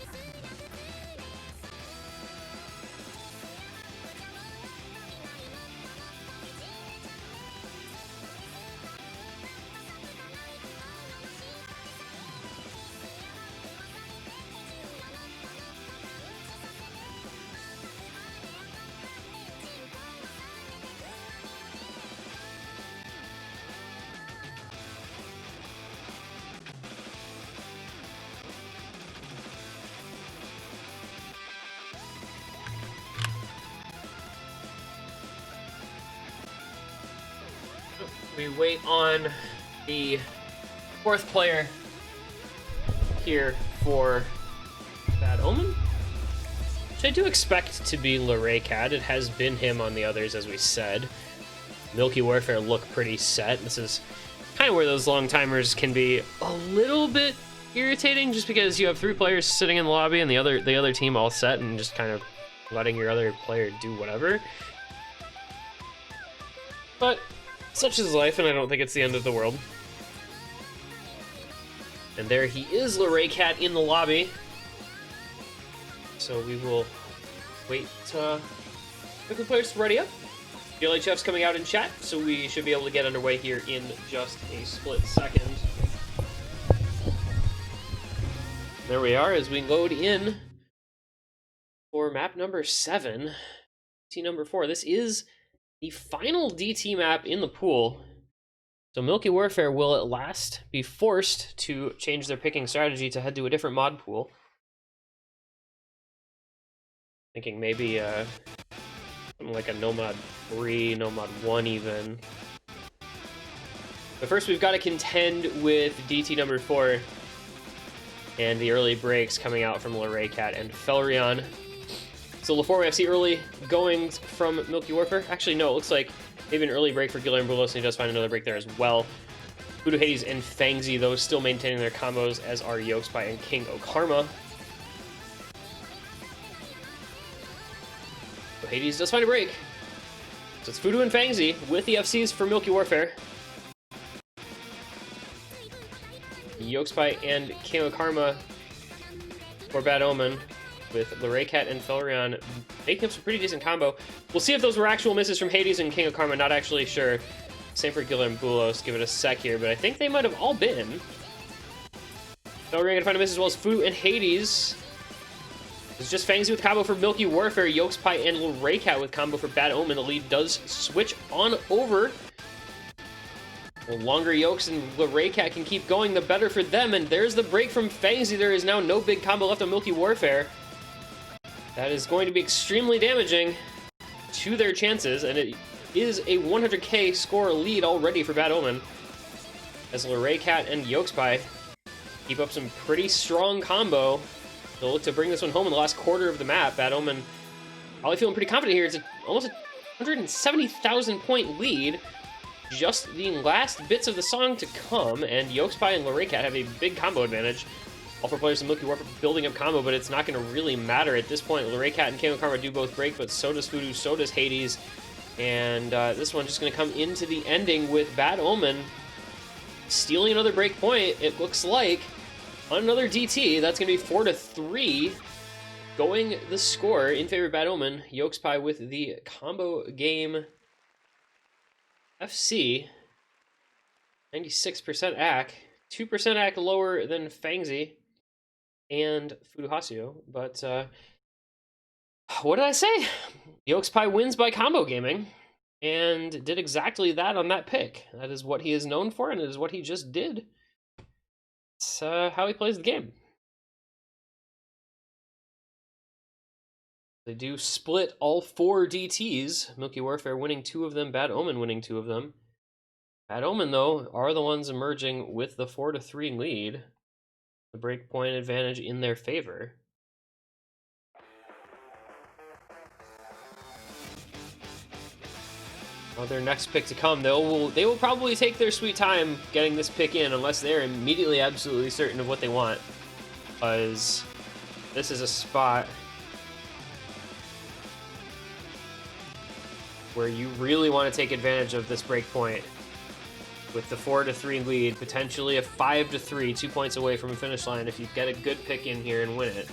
We wait on the 4th player here for Bad Omen, which I do expect to be Loraycat. It has been him on the others, as we said. Milky Warfare look pretty set. This is kind of where those long timers can be a little bit irritating, just because you have 3 players sitting in the lobby and the other team all set and just kind of letting your other player do whatever. But such is life, and I don't think it's the end of the world. And there he is, Loraycat, in the lobby. So we will wait for the players to ready up. GLHF's coming out in chat, so we should be able to get underway here in just a split second. There we are as we load in for map number 7, DT number 4. This is the final DT map in the pool. So Milky Warfare will at last be forced to change their picking strategy to head to a different mod pool. Thinking maybe something like a no mod 3, no mod 1 even. But first we've got to contend with DT number 4 and the early breaks coming out from Loraycat and Felurion. So LaForme FC early going from Milky Warfare. Actually, no, it looks like maybe an early break for Guillermo Bulos, and he does find another break there as well. Voodoo Hades and Fangzi, those still maintaining their combos, as are Yokespie and King Okarma. So Hades does find a break. So it's Voodoo and Fangzi with the FCs for Milky Warfare. Yokespie and King Okarma for Bad Omen, with Loraycat and Felurion making up some pretty decent combo. We'll see if those were actual misses from Hades and King of Karma, not actually sure. Same for Guillermo Bulos, give it a sec here, but I think they might have all been. Felurion gonna find a miss as well as Fu and Hades. It's just Fangzi with combo for Milky Warfare, Yokespie and Loraycat with combo for Bad Omen. The lead does switch on over. The longer Yokes and Loraycat can keep going, the better for them, and there's the break from Fangzi. There is now no big combo left on Milky Warfare. That is going to be extremely damaging to their chances, and it is a 100k score lead already for Bad Omen, as Loraycat and Yokespie keep up some pretty strong combo. They'll look to bring this one home in the last quarter of the map. Bad Omen probably feeling pretty confident here. It's almost a 170,000 point lead. Just the last bits of the song to come, and Yokespie and Loraycat have a big combo advantage. All 4 players in Milky Warfare building up combo, but it's not going to really matter at this point. Cat and Kamo Karma do both break, but so does Fudu, so does Hades. And this one just going to come into the ending with Bad Omen stealing another break point, it looks like, on another DT. That's going to be 4-3, going the score in favor of Bad Omen. Yolkspie with the combo game FC. 96% AC. 2% AC lower than Fangzi and Fuduhasio. But what did I say? Yolkspie wins by combo gaming. And did exactly that on that pick. That is what he is known for, and it is what he just did. It's how he plays the game. They do split all 4 DTs. Milky Warfare winning 2 of them, Bad Omen winning 2 of them. Bad Omen, though, are the ones emerging with the 4-3 lead. The breakpoint advantage in their favor. Their next pick to come, they will probably take their sweet time getting this pick in unless they're immediately absolutely certain of what they want, because this is a spot where you really want to take advantage of this break point with the 4-3 lead, potentially a 5-3, 2 points away from a finish line if you get a good pick in here and win it.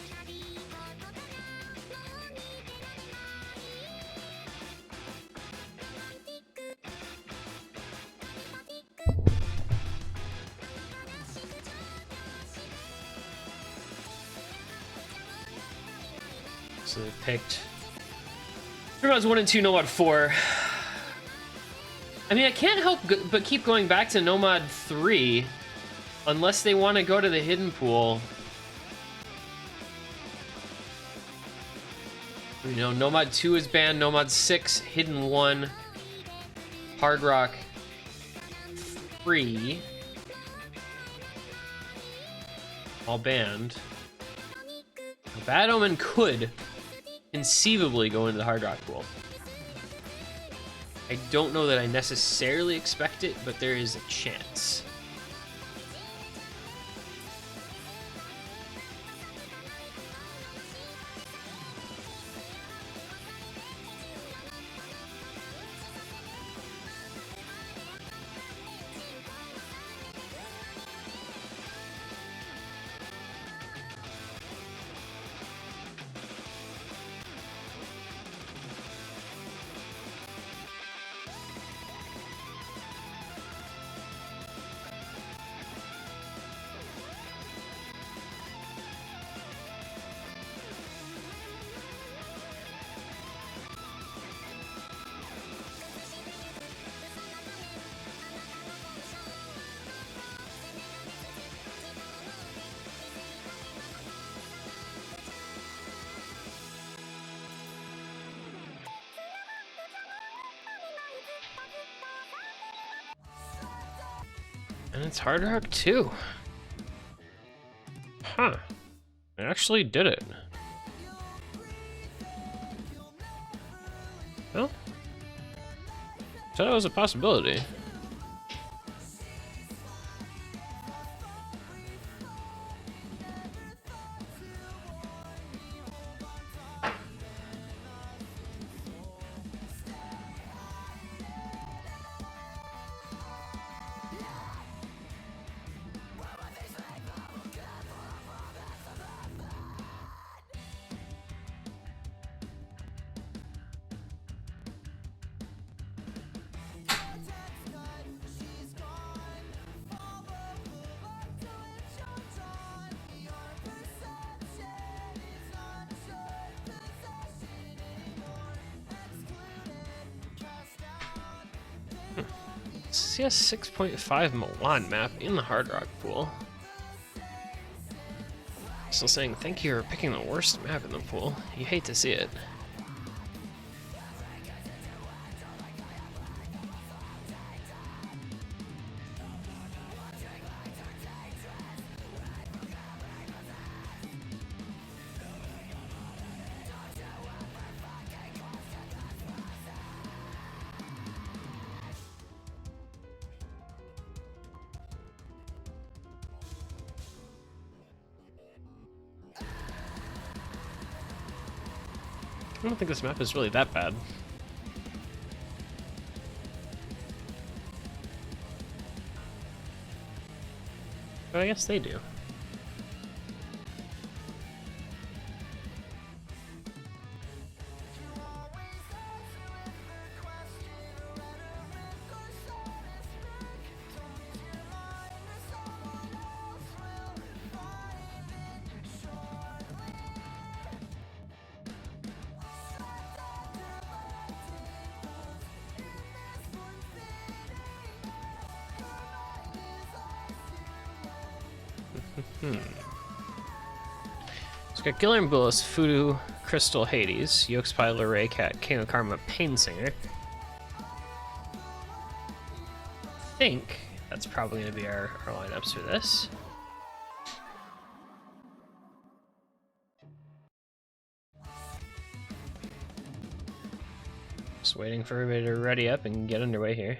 So they picked Nomads 1 and 2, Nomad 4. I mean, I can't help but keep going back to Nomad 3 unless they want to go to the hidden pool. You know, Nomad 2 is banned, Nomad 6, Hidden 1, Hard Rock 3. All banned. Bad Omen could conceivably go into the Hard Rock pool. I don't know that I necessarily expect it, but there is a chance. And it's Hard Rock 2. Huh. I actually did it. Well, so that was a possibility. CS 6.5 Milan map in the Hard Rock pool. Still saying thank you for picking the worst map in the pool. You hate to see it. I don't think this map is really that bad. But I guess they do. So we got Gillian Bullis, Fudu, Crystal, Hades, Yolk Spy, Luray Cat, King of Karma, Painsinger. I think that's probably going to be our lineups for this. Just waiting for everybody to ready up and get underway here.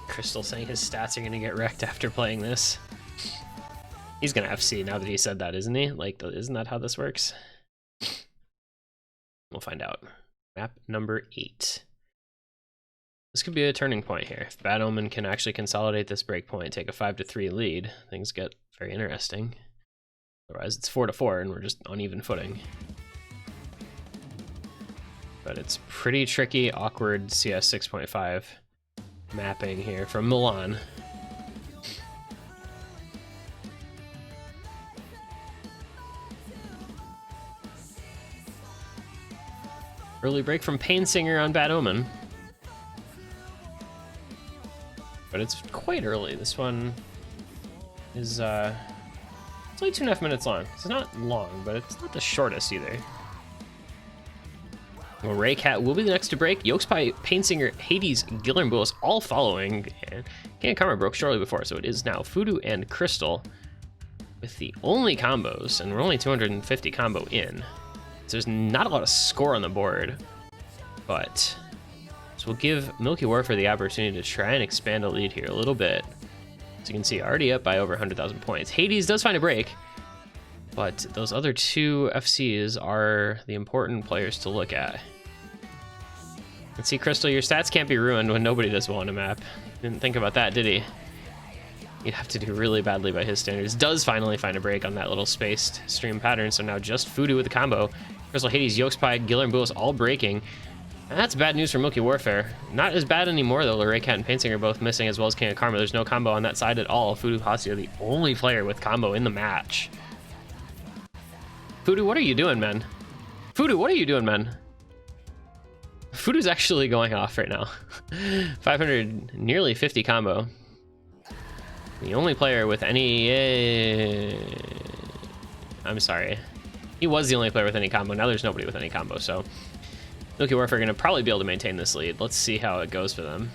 Crystal saying his stats are gonna get wrecked after playing this. He's gonna FC now that he said that, isn't he? Like, isn't that how this works? We'll find out. Map number 8. This could be a turning point here. If Bad Omen can actually consolidate this breakpoint, take a 5-3 lead, things get very interesting. Otherwise, it's 4-4, and we're just on even footing. But it's pretty tricky, awkward CS 6.5 mapping here from Milan. Early break from Painsinger on Bad Omen. But it's quite early. This one is, it's only 2.5 minutes long. It's not long, but it's not the shortest either. Well, Ray Cat will be the next to break. Yolk Spy, Painsinger, Hades, Gillian Bullis all following. And King of Karma broke shortly before, so it is now Fudu and Crystal with the only combos, and we're only 250 combo in. So there's not a lot of score on the board, but this will give Milky Warfare the opportunity to try and expand a lead here a little bit. As you can see, already up by over 100,000 points. Hades does find a break, but those other two FCs are the important players to look at. Let's see, Crystal, your stats can't be ruined when nobody does well on a map. Didn't think about that, did he? You'd have to do really badly by his standards. Does finally find a break on that little spaced stream pattern, so now just Fudu with the combo. Crystal, Hades, Yolk Spy, Gillian Bullis all breaking. And that's bad news for Milky Warfare. Not as bad anymore, though. Luray Cat and Painsinger are both missing, as well as King of Karma. There's no combo on that side at all. Fudu Hasio, the only player with combo in the match. Fudu, what are you doing, man? Fudu, what are you doing, man? Fudu's actually going off right now. 500, nearly 50 combo. The only player with any... I'm sorry. He was the only player with any combo. Now there's nobody with any combo, so... Milky Warfare are going to probably be able to maintain this lead. Let's see how it goes for them.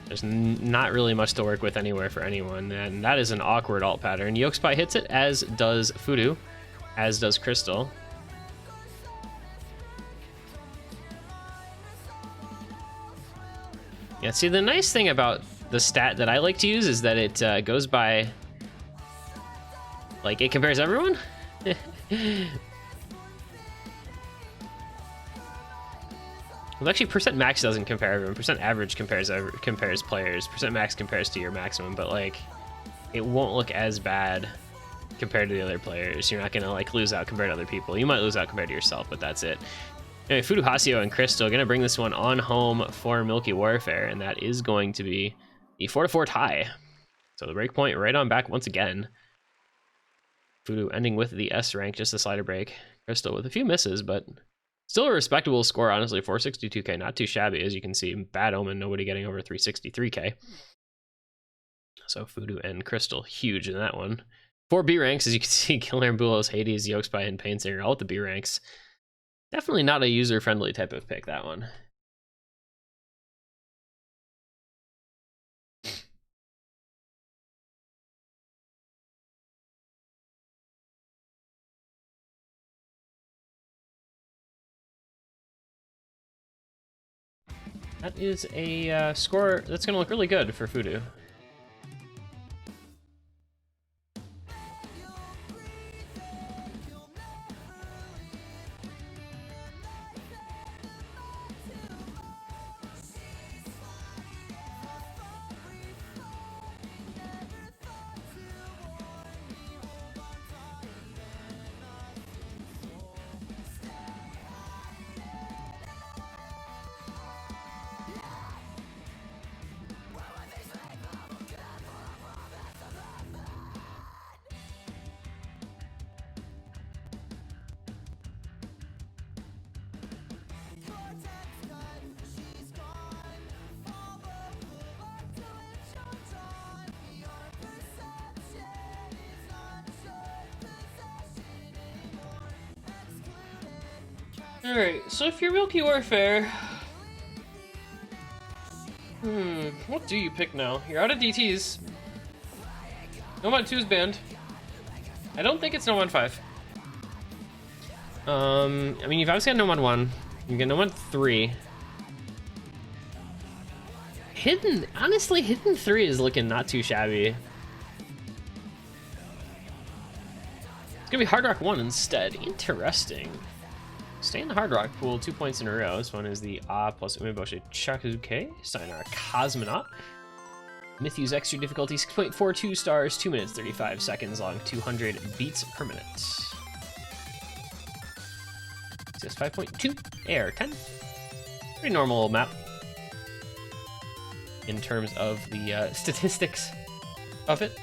There's not really much to work with anywhere for anyone, and that is an awkward alt pattern. Yolk Spy hits it, as does Fudu, as does Crystal. Yeah, see, the nice thing about the stat that I like to use is that it goes by, like, it compares everyone. Well, actually, percent max doesn't compare everyone. Percent average compares players. Percent max compares to your maximum, but like, it won't look as bad compared to the other players. You're not gonna like lose out compared to other people. You might lose out compared to yourself, but that's it. Anyway, Fudu Hasio and Crystal are gonna bring this one on home for Milky Warfare, and that is going to be the 4-4 tie. So the breakpoint right on back once again. Fudu ending with the S rank, just a slider break. Crystal with a few misses, but still a respectable score, honestly. 462k, not too shabby, as you can see. Bad Omen, nobody getting over 363k. So Fudu and Crystal, huge in that one. 4 B ranks, as you can see. Gillian Bullis, Hades, Yolk Spy, and Painsinger, all with the B ranks. Definitely not a user-friendly type of pick, that one. That is a score that's going to look really good for Fudu. Alright, so if you're Milky Warfare... what do you pick now? You're out of DTs. Nomad 2 is banned. I don't think it's Nomad 5. I mean, you've obviously got Nomad 1. You get Nomad 3. Honestly, Hidden 3 is looking not too shabby. It's gonna be Hard Rock 1 instead. Interesting. Stay in the Hard Rock pool 2 points in a row. This one is the plus Umeboshi Chakuke, Sayonara Cosmonaut. Mythu's extra difficulty 6.42 stars, 2 minutes 35 seconds long, 200 beats per minute. CS 5.2, AR 10. Pretty normal map in terms of the statistics of it.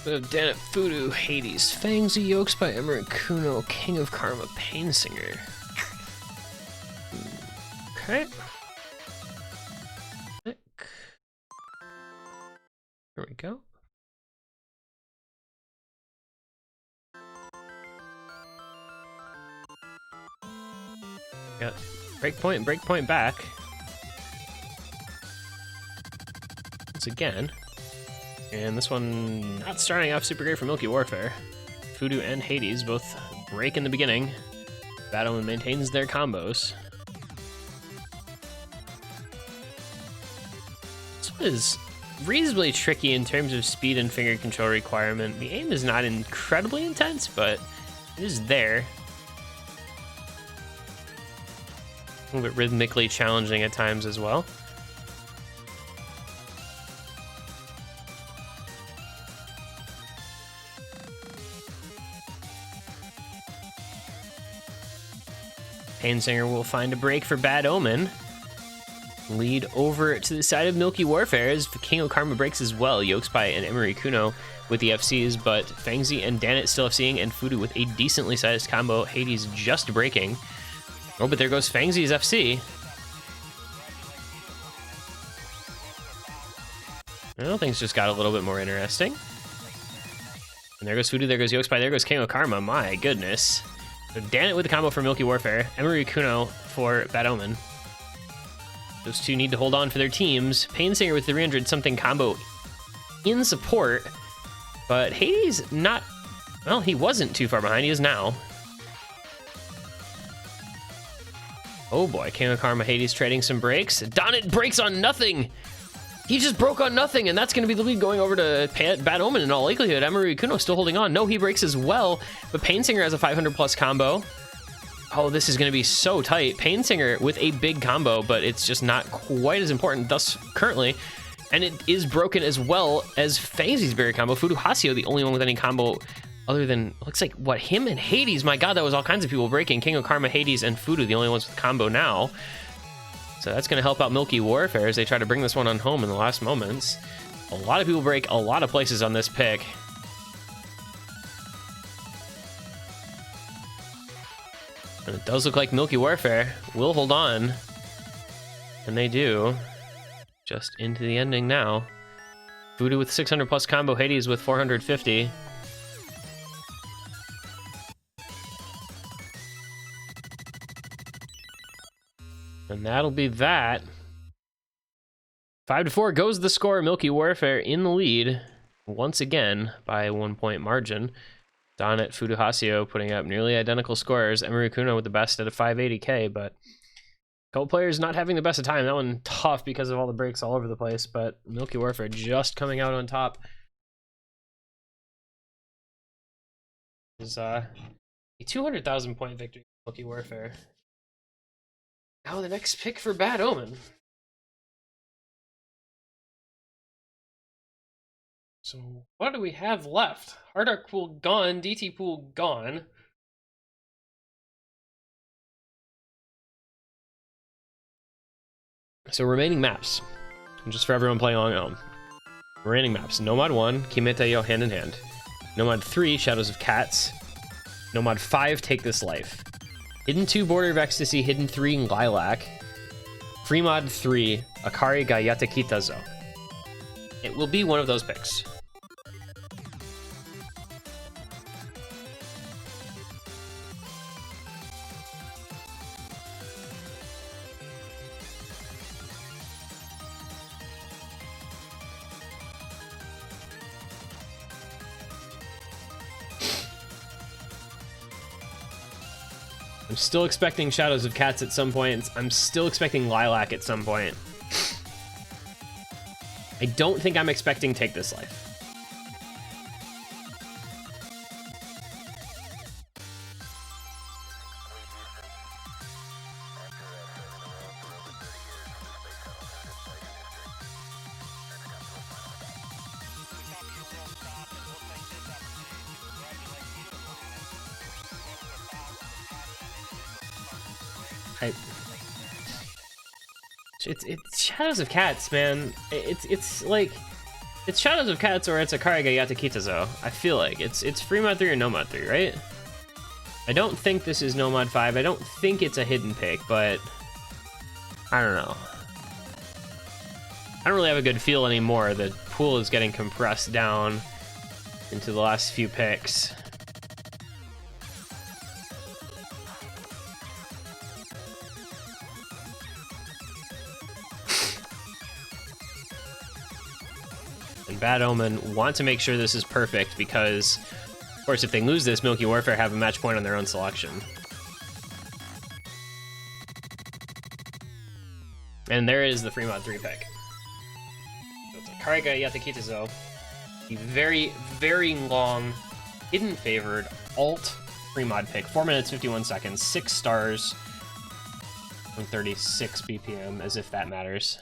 Danet Fudu, Hades, Fangs, Yokes by Emery Kuno, King of Karma, Painsinger. Okay. There we go. Got breakpoint back. Once again. And this one not starting off super great for Milky Warfare. Fudu and Hades both break in the beginning. Bad Omen maintains their combos. This one is reasonably tricky in terms of speed and finger control requirement. The aim is not incredibly intense, but it is there. A little bit rhythmically challenging at times as well. Painsinger will find a break for Bad Omen. Lead over to the side of Milky Warfare as King of Karma breaks as well. Yokespy and Emery Kuno with the FCs, but Fangzi and Danet still FCing, and Fudu with a decently sized combo. Hades just breaking. Oh, but there goes Fangzi's FC. Well, things just got a little bit more interesting. And there goes Fudu, there goes Yokespy, there goes King of Karma. My goodness. So Danet with the combo for Milky Warfare, Emery Kuno for Bad Omen. Those two need to hold on for their teams. Painsinger with the 300 something combo in support, but Hades not, well, he wasn't too far behind, he is now. Oh boy, King of Karma, Hades trading some breaks. Danet breaks on nothing. He just broke on nothing, and that's going to be the lead going over to Bad Omen in all likelihood. Emery Kuno still holding on. No, he breaks as well, but Painsinger has a 500 plus combo. Oh, this is going to be so tight. Painsinger with a big combo, but it's just not quite as important thus currently. And it is broken as well as Fangzi's berry combo. Fudu Hasio, the only one with any combo other than, looks like, what, him and Hades? My god, that was all kinds of people breaking. King of Karma, Hades, and Fudu, the only ones with combo now. So that's going to help out Milky Warfare as they try to bring this one on home in the last moments. A lot of people break a lot of places on this pick. And it does look like Milky Warfare will hold on. And they do. Just into the ending now. Fudu with 600 plus combo, Hades with 450. And that'll be that. 5-4 goes the score. Milky Warfare in the lead once again by a 1-point margin. Donnet, Fudu, Hasio putting up nearly identical scores. Emery Kuno with the best at a 580k, but a couple players not having the best of time. That one tough because of all the breaks all over the place, but Milky Warfare just coming out on top. Is a 200,000 point victory for Milky Warfare. Now the next pick for Bad Omen. So what do we have left? Hard Arc Pool gone, DT Pool gone. So remaining maps, just for everyone playing along at home. Remaining maps, Nomad 1, Kimeteyo Hand in Hand. Nomad 3, Shadows of Cats. Nomad 5, Take This Life. Hidden 2, Border of Ecstasy. Hidden 3, Lilac. Free Mod 3, Akari ga Yatakita Zo. It will be one of those picks. I'm still expecting Shadows of Cats at some point. I'm still expecting Lilac at some point. I don't think I'm expecting Take This Life. It's Shadows of Cats, man. It's like, it's Shadows of Cats or it's Akari ga Yatakita Zo. I feel like it's Free Mod 3 or No Mod 3, right? I don't think this is No Mod 5. I don't think it's a hidden pick, but I don't know. I don't really have a good feel anymore. The pool is getting compressed down into the last few picks. And Bad Omen want to make sure this is perfect because, of course, if they lose this, Milky Warfare have a match point on their own selection. And there is the Free Mod 3 pick. So it's Akari ga Yatakita Zo. The very, very long, hidden favored alt Free Mod pick. 4 minutes, 51 seconds, 6 stars, and 36 BPM, as if that matters.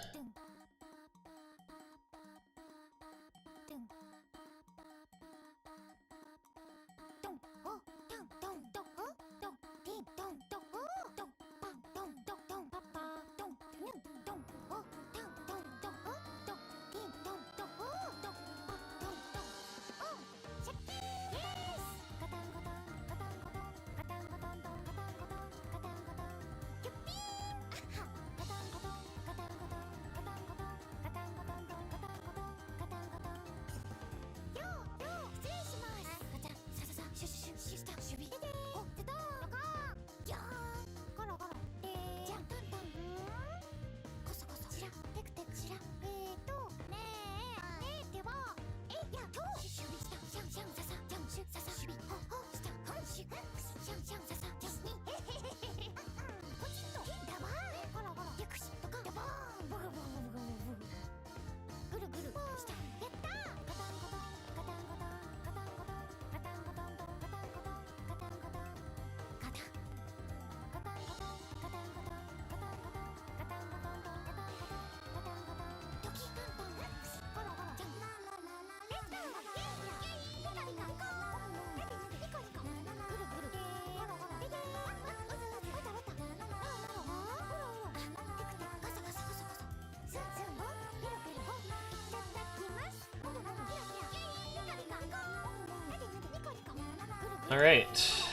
All right.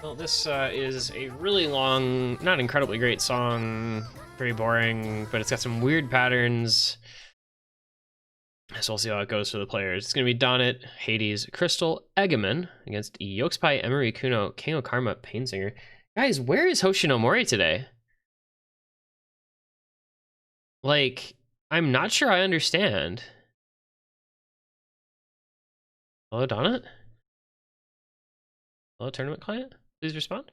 Well, this is a really long, not incredibly great song. Very boring, but it's got some weird patterns. So we'll see how it goes for the players. It's going to be Donnet, Hades, Crystal, Egaman against Yokespai, Emery, Kuno, King of Karma, Painsinger. Guys, where is Hoshinomori today? Like, I'm not sure I understand. Hello, Donnet? Hello, tournament client? Please respond.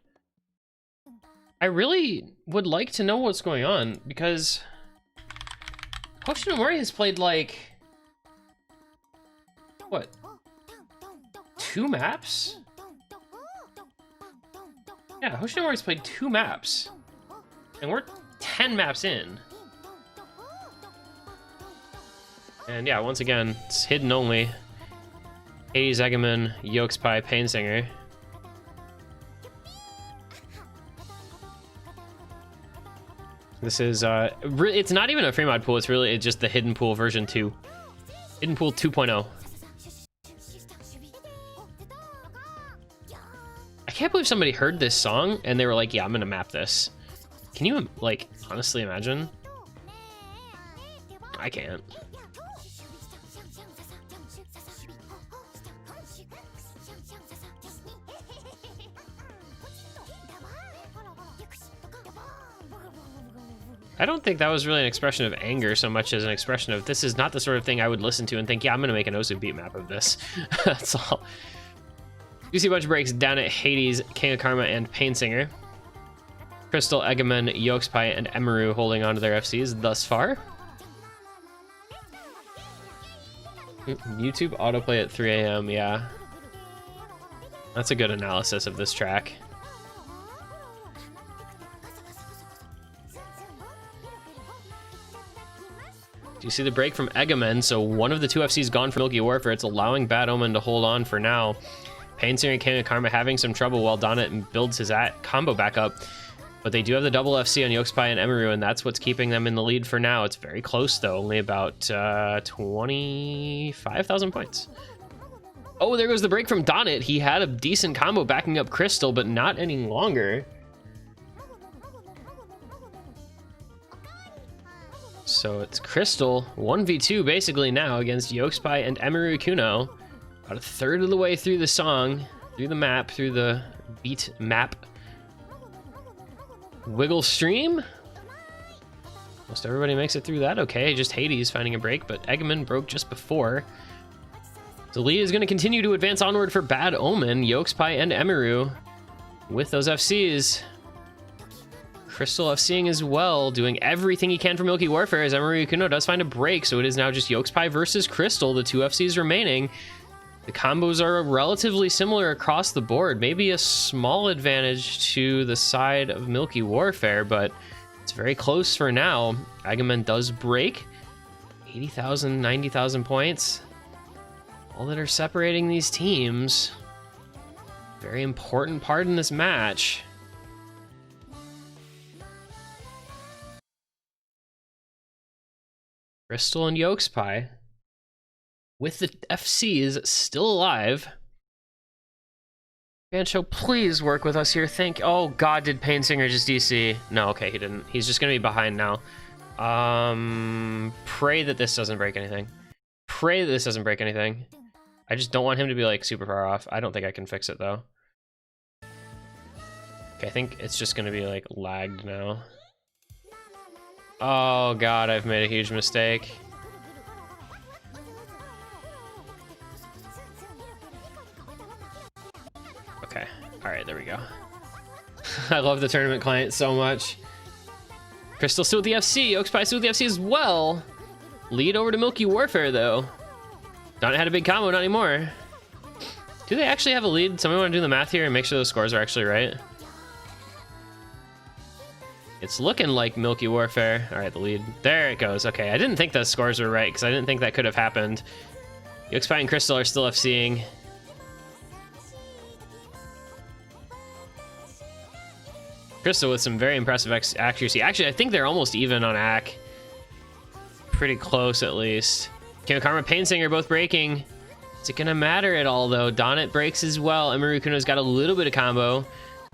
I really would like to know what's going on, because Hoshinomori has played, like, what? 2 maps? Yeah, Hoshinomori's played 2 maps. And we're 10 maps in. And yeah, once again, it's hidden only. Hades, Egaman, Yokespai, Painsinger. This is, it's not even a free mod pool, it's really just the hidden pool version 2. Hidden pool 2.0. I can't believe somebody heard this song and they were like, yeah, I'm gonna map this. Can you, like, honestly imagine? I can't. I don't think that was really an expression of anger so much as an expression of this is not the sort of thing I would listen to and think, yeah, I'm gonna make an Osu beat map of this. That's all. You see a bunch of breaks down at Hades, King of Karma, and Painsinger. Crystal, Egaman, Yokespai, and Emeru holding on to their FCs thus far. YouTube autoplay at 3 a.m. Yeah. That's a good analysis of this track. Do you see the break from Egaman? So one of the 2 FCs gone for Milky Warfare. It's allowing Bad Omen to hold on for now. Painsinger and King of Karma having some trouble while Donnet builds his combo back up. But they do have the double FC on Yokespai and Emeru, and that's what's keeping them in the lead for now. It's very close, though. Only about 25,000 points. Oh, there goes the break from Donnet. He had a decent combo backing up Crystal, but not any longer. So it's Crystal 1v2 basically now against Yokespai and Emeru Kuno. About a third of the way through the song, through the map, through the beat map. Wiggle stream. Most everybody makes it through that okay. Just Hades finding a break, but Egaman broke just before. The lead is going to continue to advance onward for Bad Omen, Yokespai, and Emeru with those FCs. Crystal FCing as well, doing everything he can for Milky Warfare as Emery Kuno does find a break, so it is now just Yokespai versus Crystal, the 2 FCs remaining. The combos are relatively similar across the board, maybe a small advantage to the side of Milky Warfare, but it's very close for now. Egaman does break, 80,000, 90,000 points. All that are separating these teams. Very important part in this match. Crystal and Yokespai, with the FCs still alive. Bancho, please work with us here. Oh God, did Painsinger just DC? No, okay, he didn't. He's just gonna be behind now. Pray that this doesn't break anything. Pray that this doesn't break anything. I just don't want him to be like super far off. I don't think I can fix it though. Okay, I think it's just gonna be like lagged now. Oh God, I've made a huge mistake. Okay, all right, there we go. I love the tournament client so much. Crystal still with the FC, Yokespai still with the FC as well. Lead over to Milky Warfare though. Donnet had a big combo, not anymore. Do they actually have a lead? Somebody want to do the math here and make sure those scores are actually right? It's looking like Milky Warfare. All right, the lead. There it goes. Okay, I didn't think the scores were right because I didn't think that could have happened. Yokespai and Crystal are still FCing. Crystal with some very impressive accuracy. Actually, I think they're almost even on AC. Pretty close, at least. King of Karma, Painsinger both breaking. Is it gonna matter at all though? Donut breaks as well. Emerukuno's got a little bit of combo,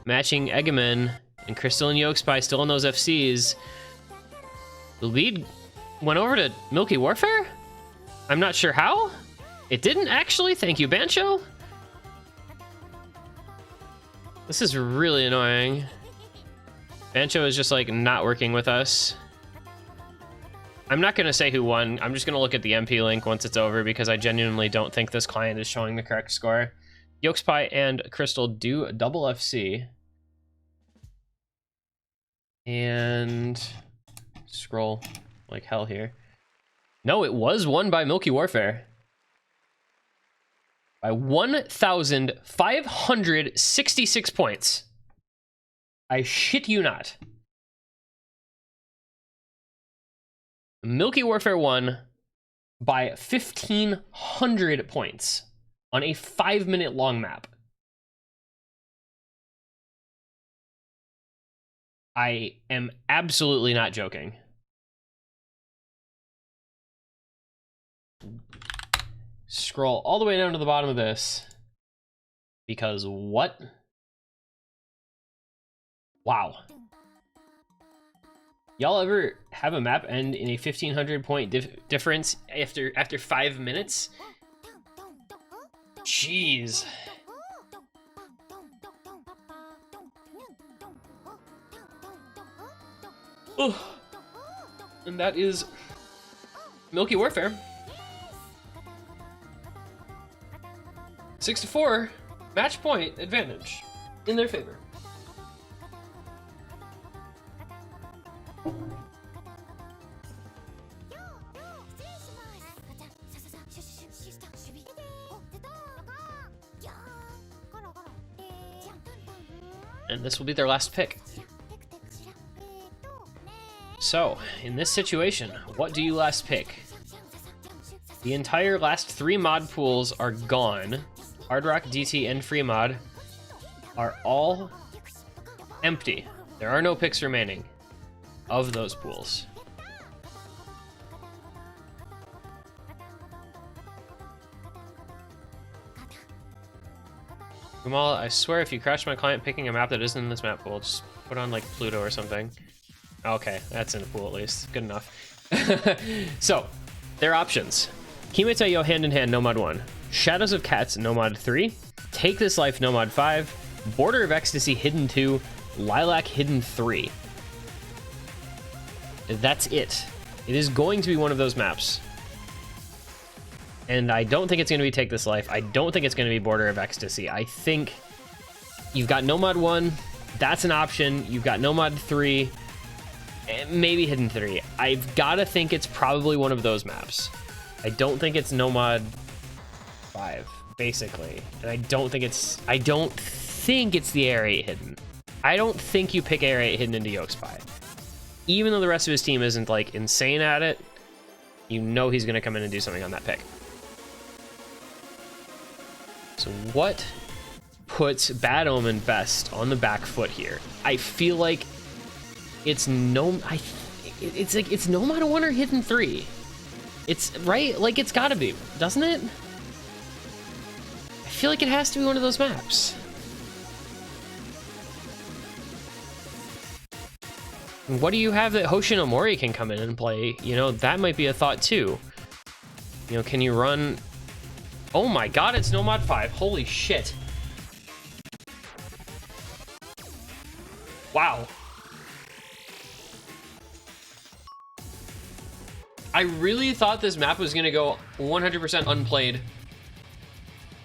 matching Egaman, and Crystal and Yolkspie still on those FCs. The lead went over to Milky Warfare? I'm not sure how. It didn't actually. Thank you, Bancho. This is really annoying. Bancho is just like not working with us. I'm not gonna say who won. I'm just gonna look at the MP link once it's over because I genuinely don't think this client is showing the correct score. Yolkspie and Crystal do double FC. And scroll like hell here. No, it was won by Milky Warfare. By 1,566 points. I shit you not. Milky Warfare won by 1,500 points on a 5-minute long map. I am absolutely not joking. Scroll all the way down to the bottom of this. Because what? Wow. Y'all ever have a map end in a 1,500 point difference after 5 minutes? Jeez. Ugh. And that is Milky Warfare. 6-4, match point advantage in their favor. And this will be their last pick. So, in this situation, what do you last pick? The entire last 3 mod pools are gone. Hard Rock, DT, and Free Mod are all empty. There are no picks remaining of those pools. Gumal, I swear if you crash my client picking a map that isn't in this map pool, just put on like Pluto or something. Okay, that's in the pool at least. Good enough. So, their options. Himetayo Hand in Hand, no mod 1. Shadows of Cats, no mod 3. Take This Life, no mod 5. Border of Ecstasy, Hidden 2. Lilac, Hidden 3. That's it. It is going to be one of those maps. And I don't think it's going to be Take This Life. I don't think it's going to be Border of Ecstasy. I think you've got no mod 1. That's an option. You've got no mod 3. Maybe Hidden 3. I've got to think it's probably one of those maps. I don't think it's no mod 5, basically. And I don't think it's the Air 8 Hidden. I don't think you pick Air 8 Hidden into Yolkspie. Even though the rest of his team isn't like insane at it, you know he's going to come in and do something on that pick. So what puts Bad Omen best on the back foot here? I feel like it's no mod 1 or Hidden 3. It's right, like it's gotta be, doesn't it? I feel like it has to be one of those maps. What do you have that Hoshinomori can come in and play? You know, that might be a thought too. You know, can you run... Oh my god, it's no mod 5. Holy shit. Wow. I really thought this map was gonna go 100% unplayed.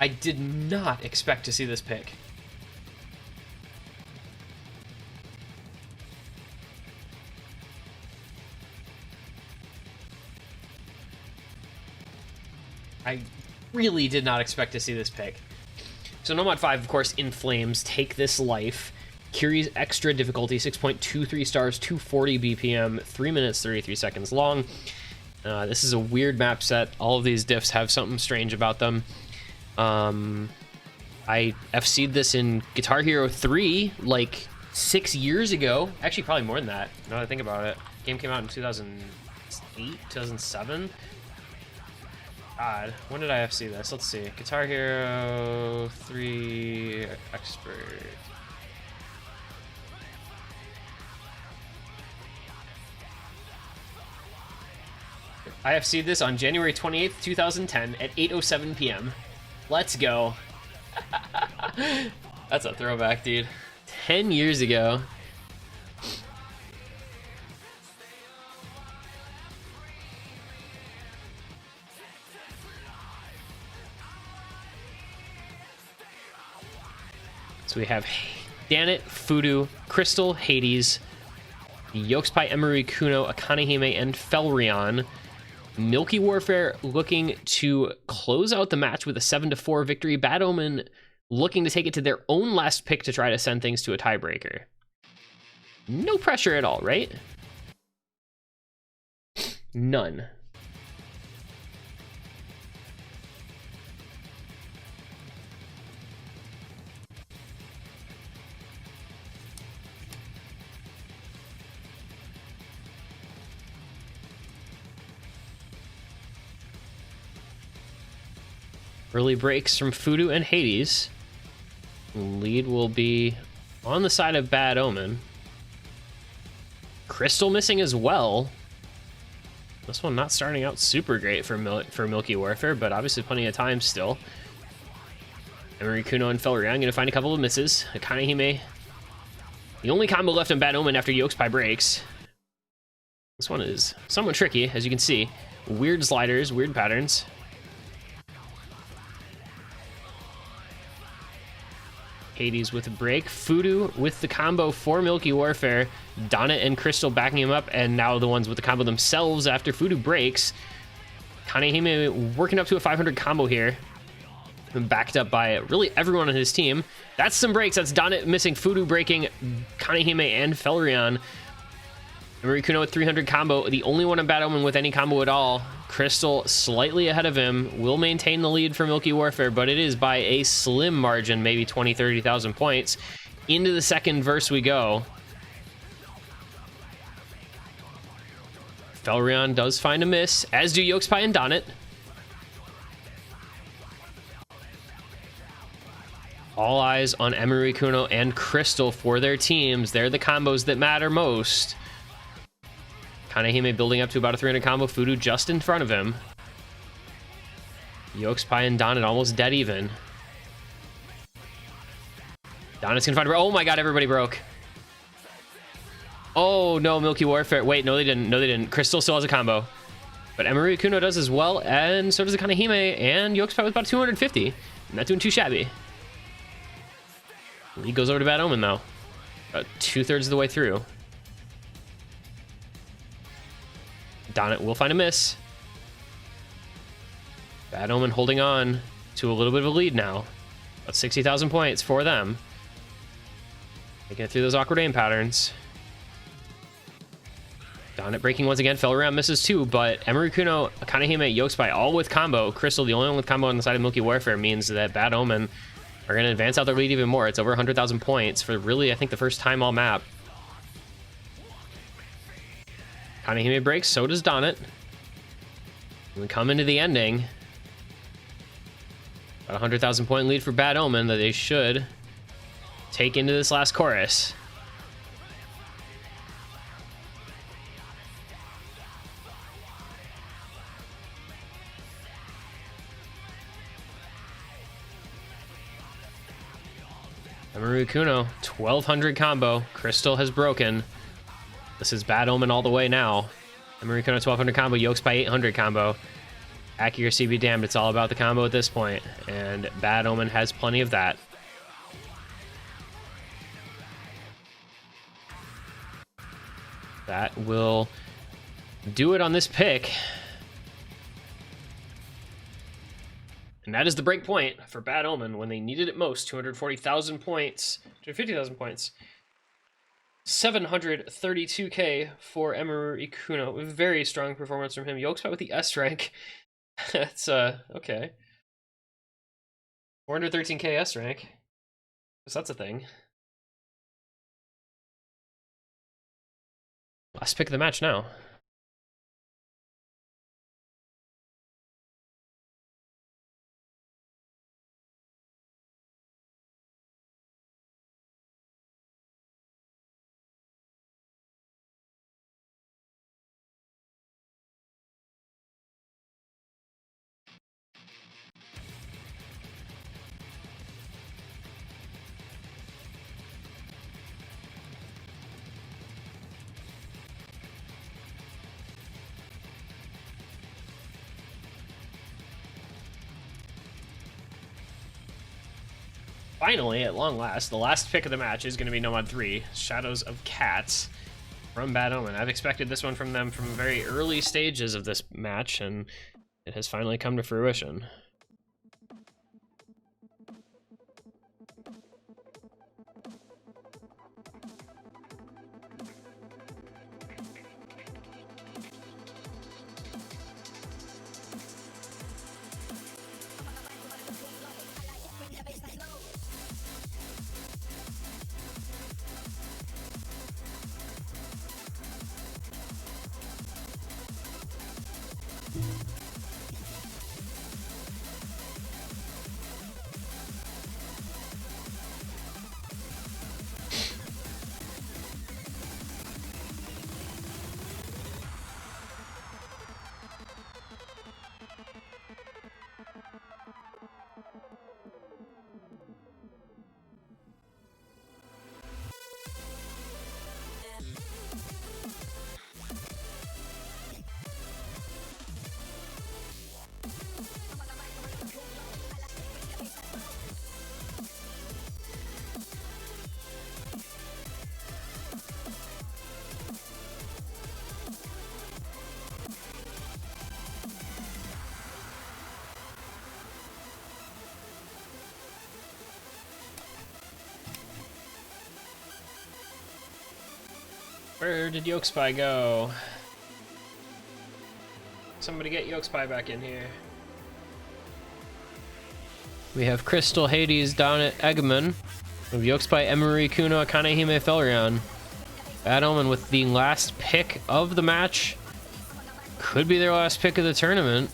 I did not expect to see this pick. I really did not expect to see this pick. So no mod 5, of course, In Flames, Take This Life, Kiri's Extra Difficulty, 6.23 stars, 240 BPM, 3 minutes 33 seconds long. This is a weird map set. All of these diffs have something strange about them. I FC'd this in Guitar Hero 3 like 6 years ago. Actually, probably more than that, now that I think about it. Game came out in 2008, 2007. God, when did I FC this? Let's see. Guitar Hero 3 Expert. I FC'd this on January 28th, 2010 at 8:07 p.m. Let's go. That's a throwback, dude. 10 years ago. So we have Danet, Fudu, Crystal, Hades, Yokespie, Emery, Kuno, Akanehime, and Felrion. Milky Warfare looking to close out the match with a 7-4 victory. Bad Omen looking to take it to their own last pick to try to send things to a tiebreaker. No pressure at all, right? None. Early breaks from Fudu and Hades. Lead will be on the side of Bad Omen. Crystal missing as well. This one not starting out super great for Milky Warfare, but obviously plenty of time still. Emery, Kuno, and Felrion going to find a couple of misses. Akanehime, the only combo left on Bad Omen after Yokespie breaks. This one is somewhat tricky, as you can see. Weird sliders, weird patterns. Hades with a break. Fudu with the combo for Milky Warfare. Danet and Crystal backing him up, and now the ones with the combo themselves after Fudu breaks. Kanehime working up to a 500 combo here. And backed up by really everyone on his team. That's some breaks. That's Danet missing, Fudu breaking, Kanehime and Felrion. Emery Kuno with 300 combo. The only one in Bad Omen with any combo at all. Crystal slightly ahead of him. Will maintain the lead for Milky Warfare, but it is by a slim margin, maybe 20, 30,000 points. Into the second verse we go. Felrion does find a miss, as do Yokespie and Danet. All eyes on Emery Kuno and Crystal for their teams. They're the combos that matter most. Kanehime building up to about a 300 combo. Fudu just in front of him. Yokespie and Danet almost dead even. Donet's gonna find a... Oh my god, everybody broke. Oh no, Milky Warfare. Wait, no they didn't. No they didn't. Crystal still has a combo. But Emery Kuno does as well, and so does Akanehime, and Yokespie with about 250. Not doing too shabby. Lead goes over to Bad Omen though. About 2/3 of the way through. Danet will find a miss. Bad Omen holding on to a little bit of a lead now. About 60,000 points for them. Making it through those awkward aim patterns. Danet breaking once again. Felrion misses too, but Emery Kuno, Akanehime, Yokespie all with combo. Crystal, the only one with combo on the side of Milky Warfare, means that Bad Omen are going to advance out their lead even more. It's over 100,000 points for really, I think, the first time all map. Kanehime breaks, so does Danet. We come into the ending. About 100,000 point lead for Bad Omen that they should take into this last chorus. Emery Kuno, 1200 combo. Crystal has broken. This is Bad Omen all the way now. Emery Kuno 1200 combo, Yokespie 800 combo. Accuracy be damned, it's all about the combo at this point, and Bad Omen has plenty of that. That will do it on this pick. And that is the break point for Bad Omen when they needed it most. 240,000 points, 250,000 points. 732k for Emery Kuno. Very strong performance from him. Yokespie with the S rank. That's okay. 413k S rank. Guess that's a thing. Last pick of the match now. Finally, at long last, the last pick of the match is going to be Nomad 3, Shadows of Cats from Bad Omen. I've expected this one from them from very early stages of this match, and it has finally come to fruition. Where did Yolkspy go? Somebody get Yolkspy back in here. We have Crystal, Hades down at Eggman. We have Yolkspy, Emery, Kuno, Kanehime, Felrion. Bad Omen with the last pick of the match. Could be their last pick of the tournament.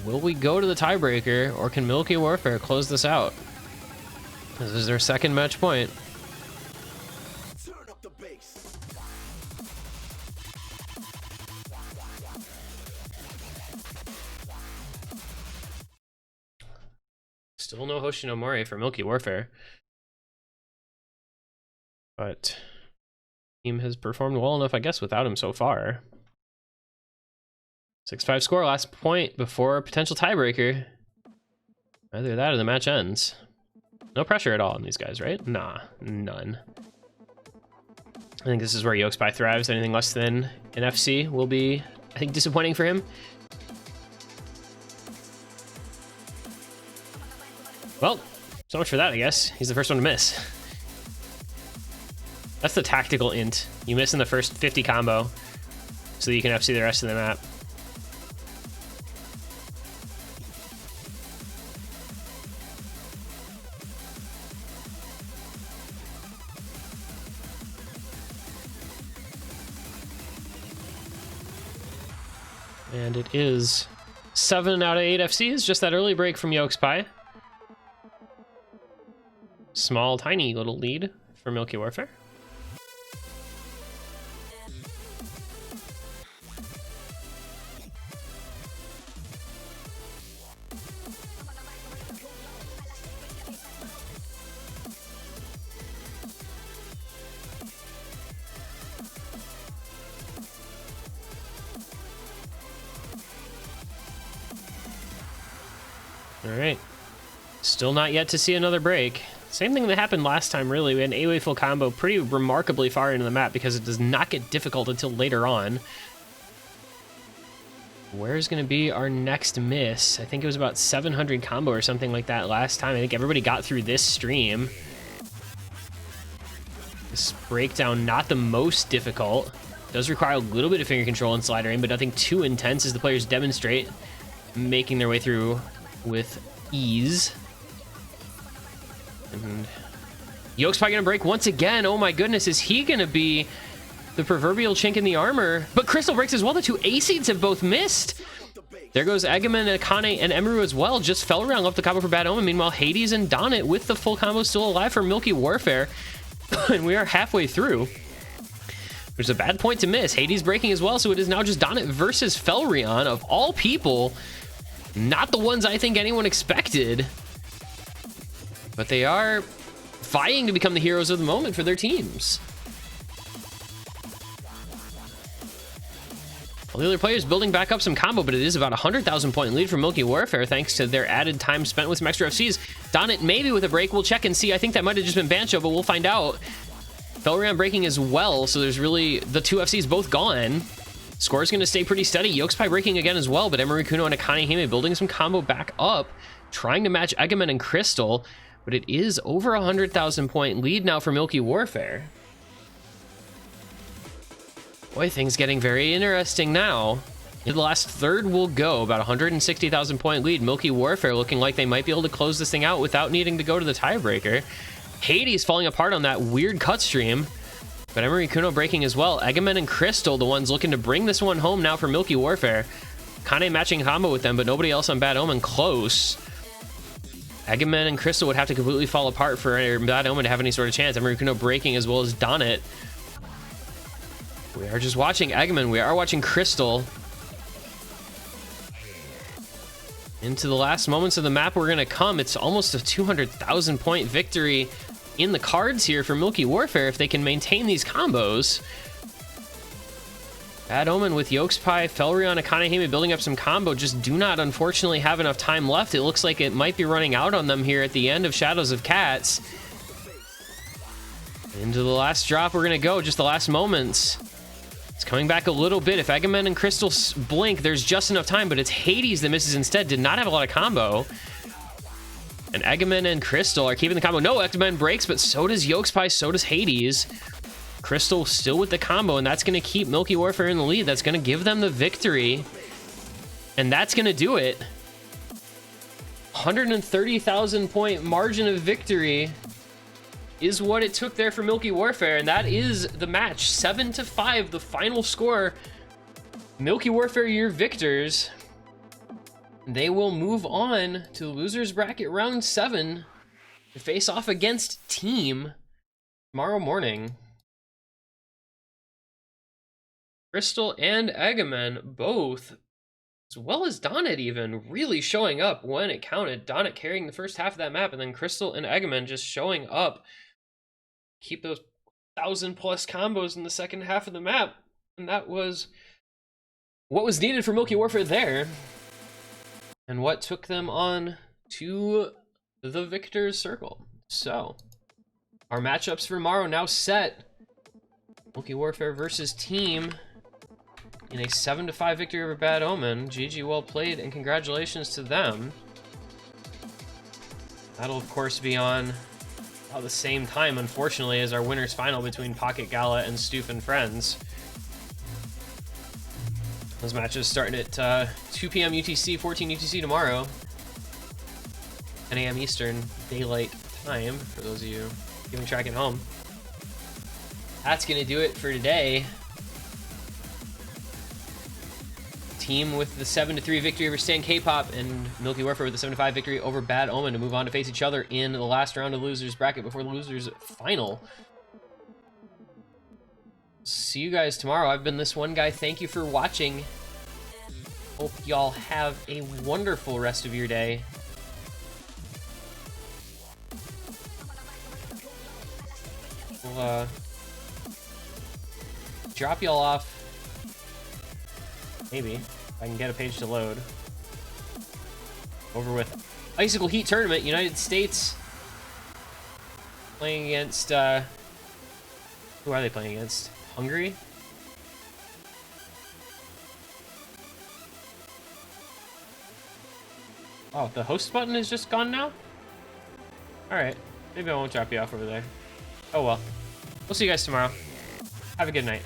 Will we go to the tiebreaker, or can Milky Warfare close this out? This is their second match point. Turn up the bass. Still no Hoshinomori for Milky Warfare. But team has performed well enough, I guess, without him so far. 6-5 score, last point before a potential tiebreaker. Either that or the match ends. No pressure at all on these guys, right? Nah, none. I think this is where Yolkspy thrives. Anything less than an FC will be, I think, disappointing for him. Well, so much for that, I guess. He's the first one to miss. That's the tactical int. You miss in the first 50 combo, so that you can FC the rest of the map. And it is 7 out of 8 FCs, just that early break from Yolkspy. Small, tiny little lead for Milky Warfare. All right, still not yet to see another break. Same thing that happened last time, really. We had an 8-way full combo pretty remarkably far into the map because it does not get difficult until later on. Where's going to be our next miss? I think it was about 700 combo or something like that last time. I think everybody got through this stream. This breakdown, not the most difficult. Does require a little bit of finger control and slider aim, but nothing too intense as the players demonstrate making their way through with ease. And Yolkspy gonna break once again. Oh my goodness, is he gonna be the proverbial chink in the armor? But Crystal breaks as well. The two A-seeds have both missed. There goes Eggman, Akane, and Emeru as well. Just fell around, left the combo for Bad Omen. Meanwhile, Hades and Donnet with the full combo still alive for Milky Warfare. And we are halfway through. There's a bad point to miss. Hades breaking as well, so it is now just Donnet versus Felrion, of all people. Not the ones I think anyone expected. But they are vying to become the heroes of the moment for their teams. All the other players building back up some combo, but it is about 100,000 point lead for Milky Warfare thanks to their added time spent with some extra FCs. Donnet maybe with a break. We'll check and see. I think that might have just been Bancho, but we'll find out. Felrion breaking as well, so there's really the two FCs both gone. Score's going to stay pretty steady. Yokespie breaking again as well, but Emery Kuno and Akane Hime building some combo back up, trying to match Egemen and Crystal, but it is over 100,000 point lead now for Milky Warfare. Boy, things getting very interesting now. The last third will go, about 160,000 point lead. Milky Warfare looking like they might be able to close this thing out without needing to go to the tiebreaker. Hades falling apart on that weird cut stream, but Emery Kuno breaking as well. Egemen and Crystal, the ones looking to bring this one home now for Milky Warfare. Kane matching combo with them, but nobody else on Bad Omen close. Egemen and Crystal would have to completely fall apart for Bad Omen to have any sort of chance. Emery Kuno breaking as well as Donnet. We are just watching Egemen. We are watching Crystal. Into the last moments of the map we're going to come. It's almost a 200,000 point victory in the cards here for Milky Warfare if they can maintain these combos. Bad Omen with Yokespie, Felrion, Akane Hime building up some combo. Just do not, unfortunately, have enough time left. It looks like it might be running out on them here at the end of Shadows of Cats. Into the last drop we're going to go. Just the last moments. It's coming back a little bit. If Egemen and Crystal blink, there's just enough time, but it's Hades that misses instead. Did not have a lot of combo. And Egemen and Crystal are keeping the combo. No, Egemen breaks, but so does Yokespie, so does Hades. Crystal still with the combo, and that's going to keep Milky Warfare in the lead. That's going to give them the victory. And that's going to do it. 130,000 point margin of victory is what it took there for Milky Warfare, and that is the match. 7-5, the final score. Milky Warfare, your victors. They will move on to the losers bracket round 7 to face off against Team tomorrow morning. Crystal and Egemen both, as well as Donnet even, really showing up when it counted. Donnet carrying the first half of that map, and then Crystal and Egemen just showing up. Keep those 1,000+ combos in the second half of the map. And that was what was needed for Milky Warfare there. And what took them on to the victor's circle. So, our matchups for tomorrow now set. Milky Warfare versus Team in a 7-5 victory over Bad Omen. GG, well played, and congratulations to them. That'll, of course, be on about the same time, unfortunately, as our winners final between Pocket Gala and Stoof and Friends. Those matches starting at 2 p.m. UTC, 14 UTC tomorrow. 10 a.m. Eastern Daylight Time, for those of you keeping track at home. That's going to do it for today. Team with the 7-3 victory over Stan K-Pop, and Milky Warfare with the 7-5 victory over Bad Omen to move on to face each other in the last round of losers bracket before the losers final. See you guys tomorrow. I've been this one guy. Thank you for watching. Hope y'all have a wonderful rest of your day. We'll drop y'all off. Maybe, if I can get a page to load. Over with Icicle Heat Tournament, United States. Playing against, who are they playing against? Hungary? Oh, the host button is just gone now? Alright, maybe I won't drop you off over there. Oh well. We'll see you guys tomorrow. Have a good night.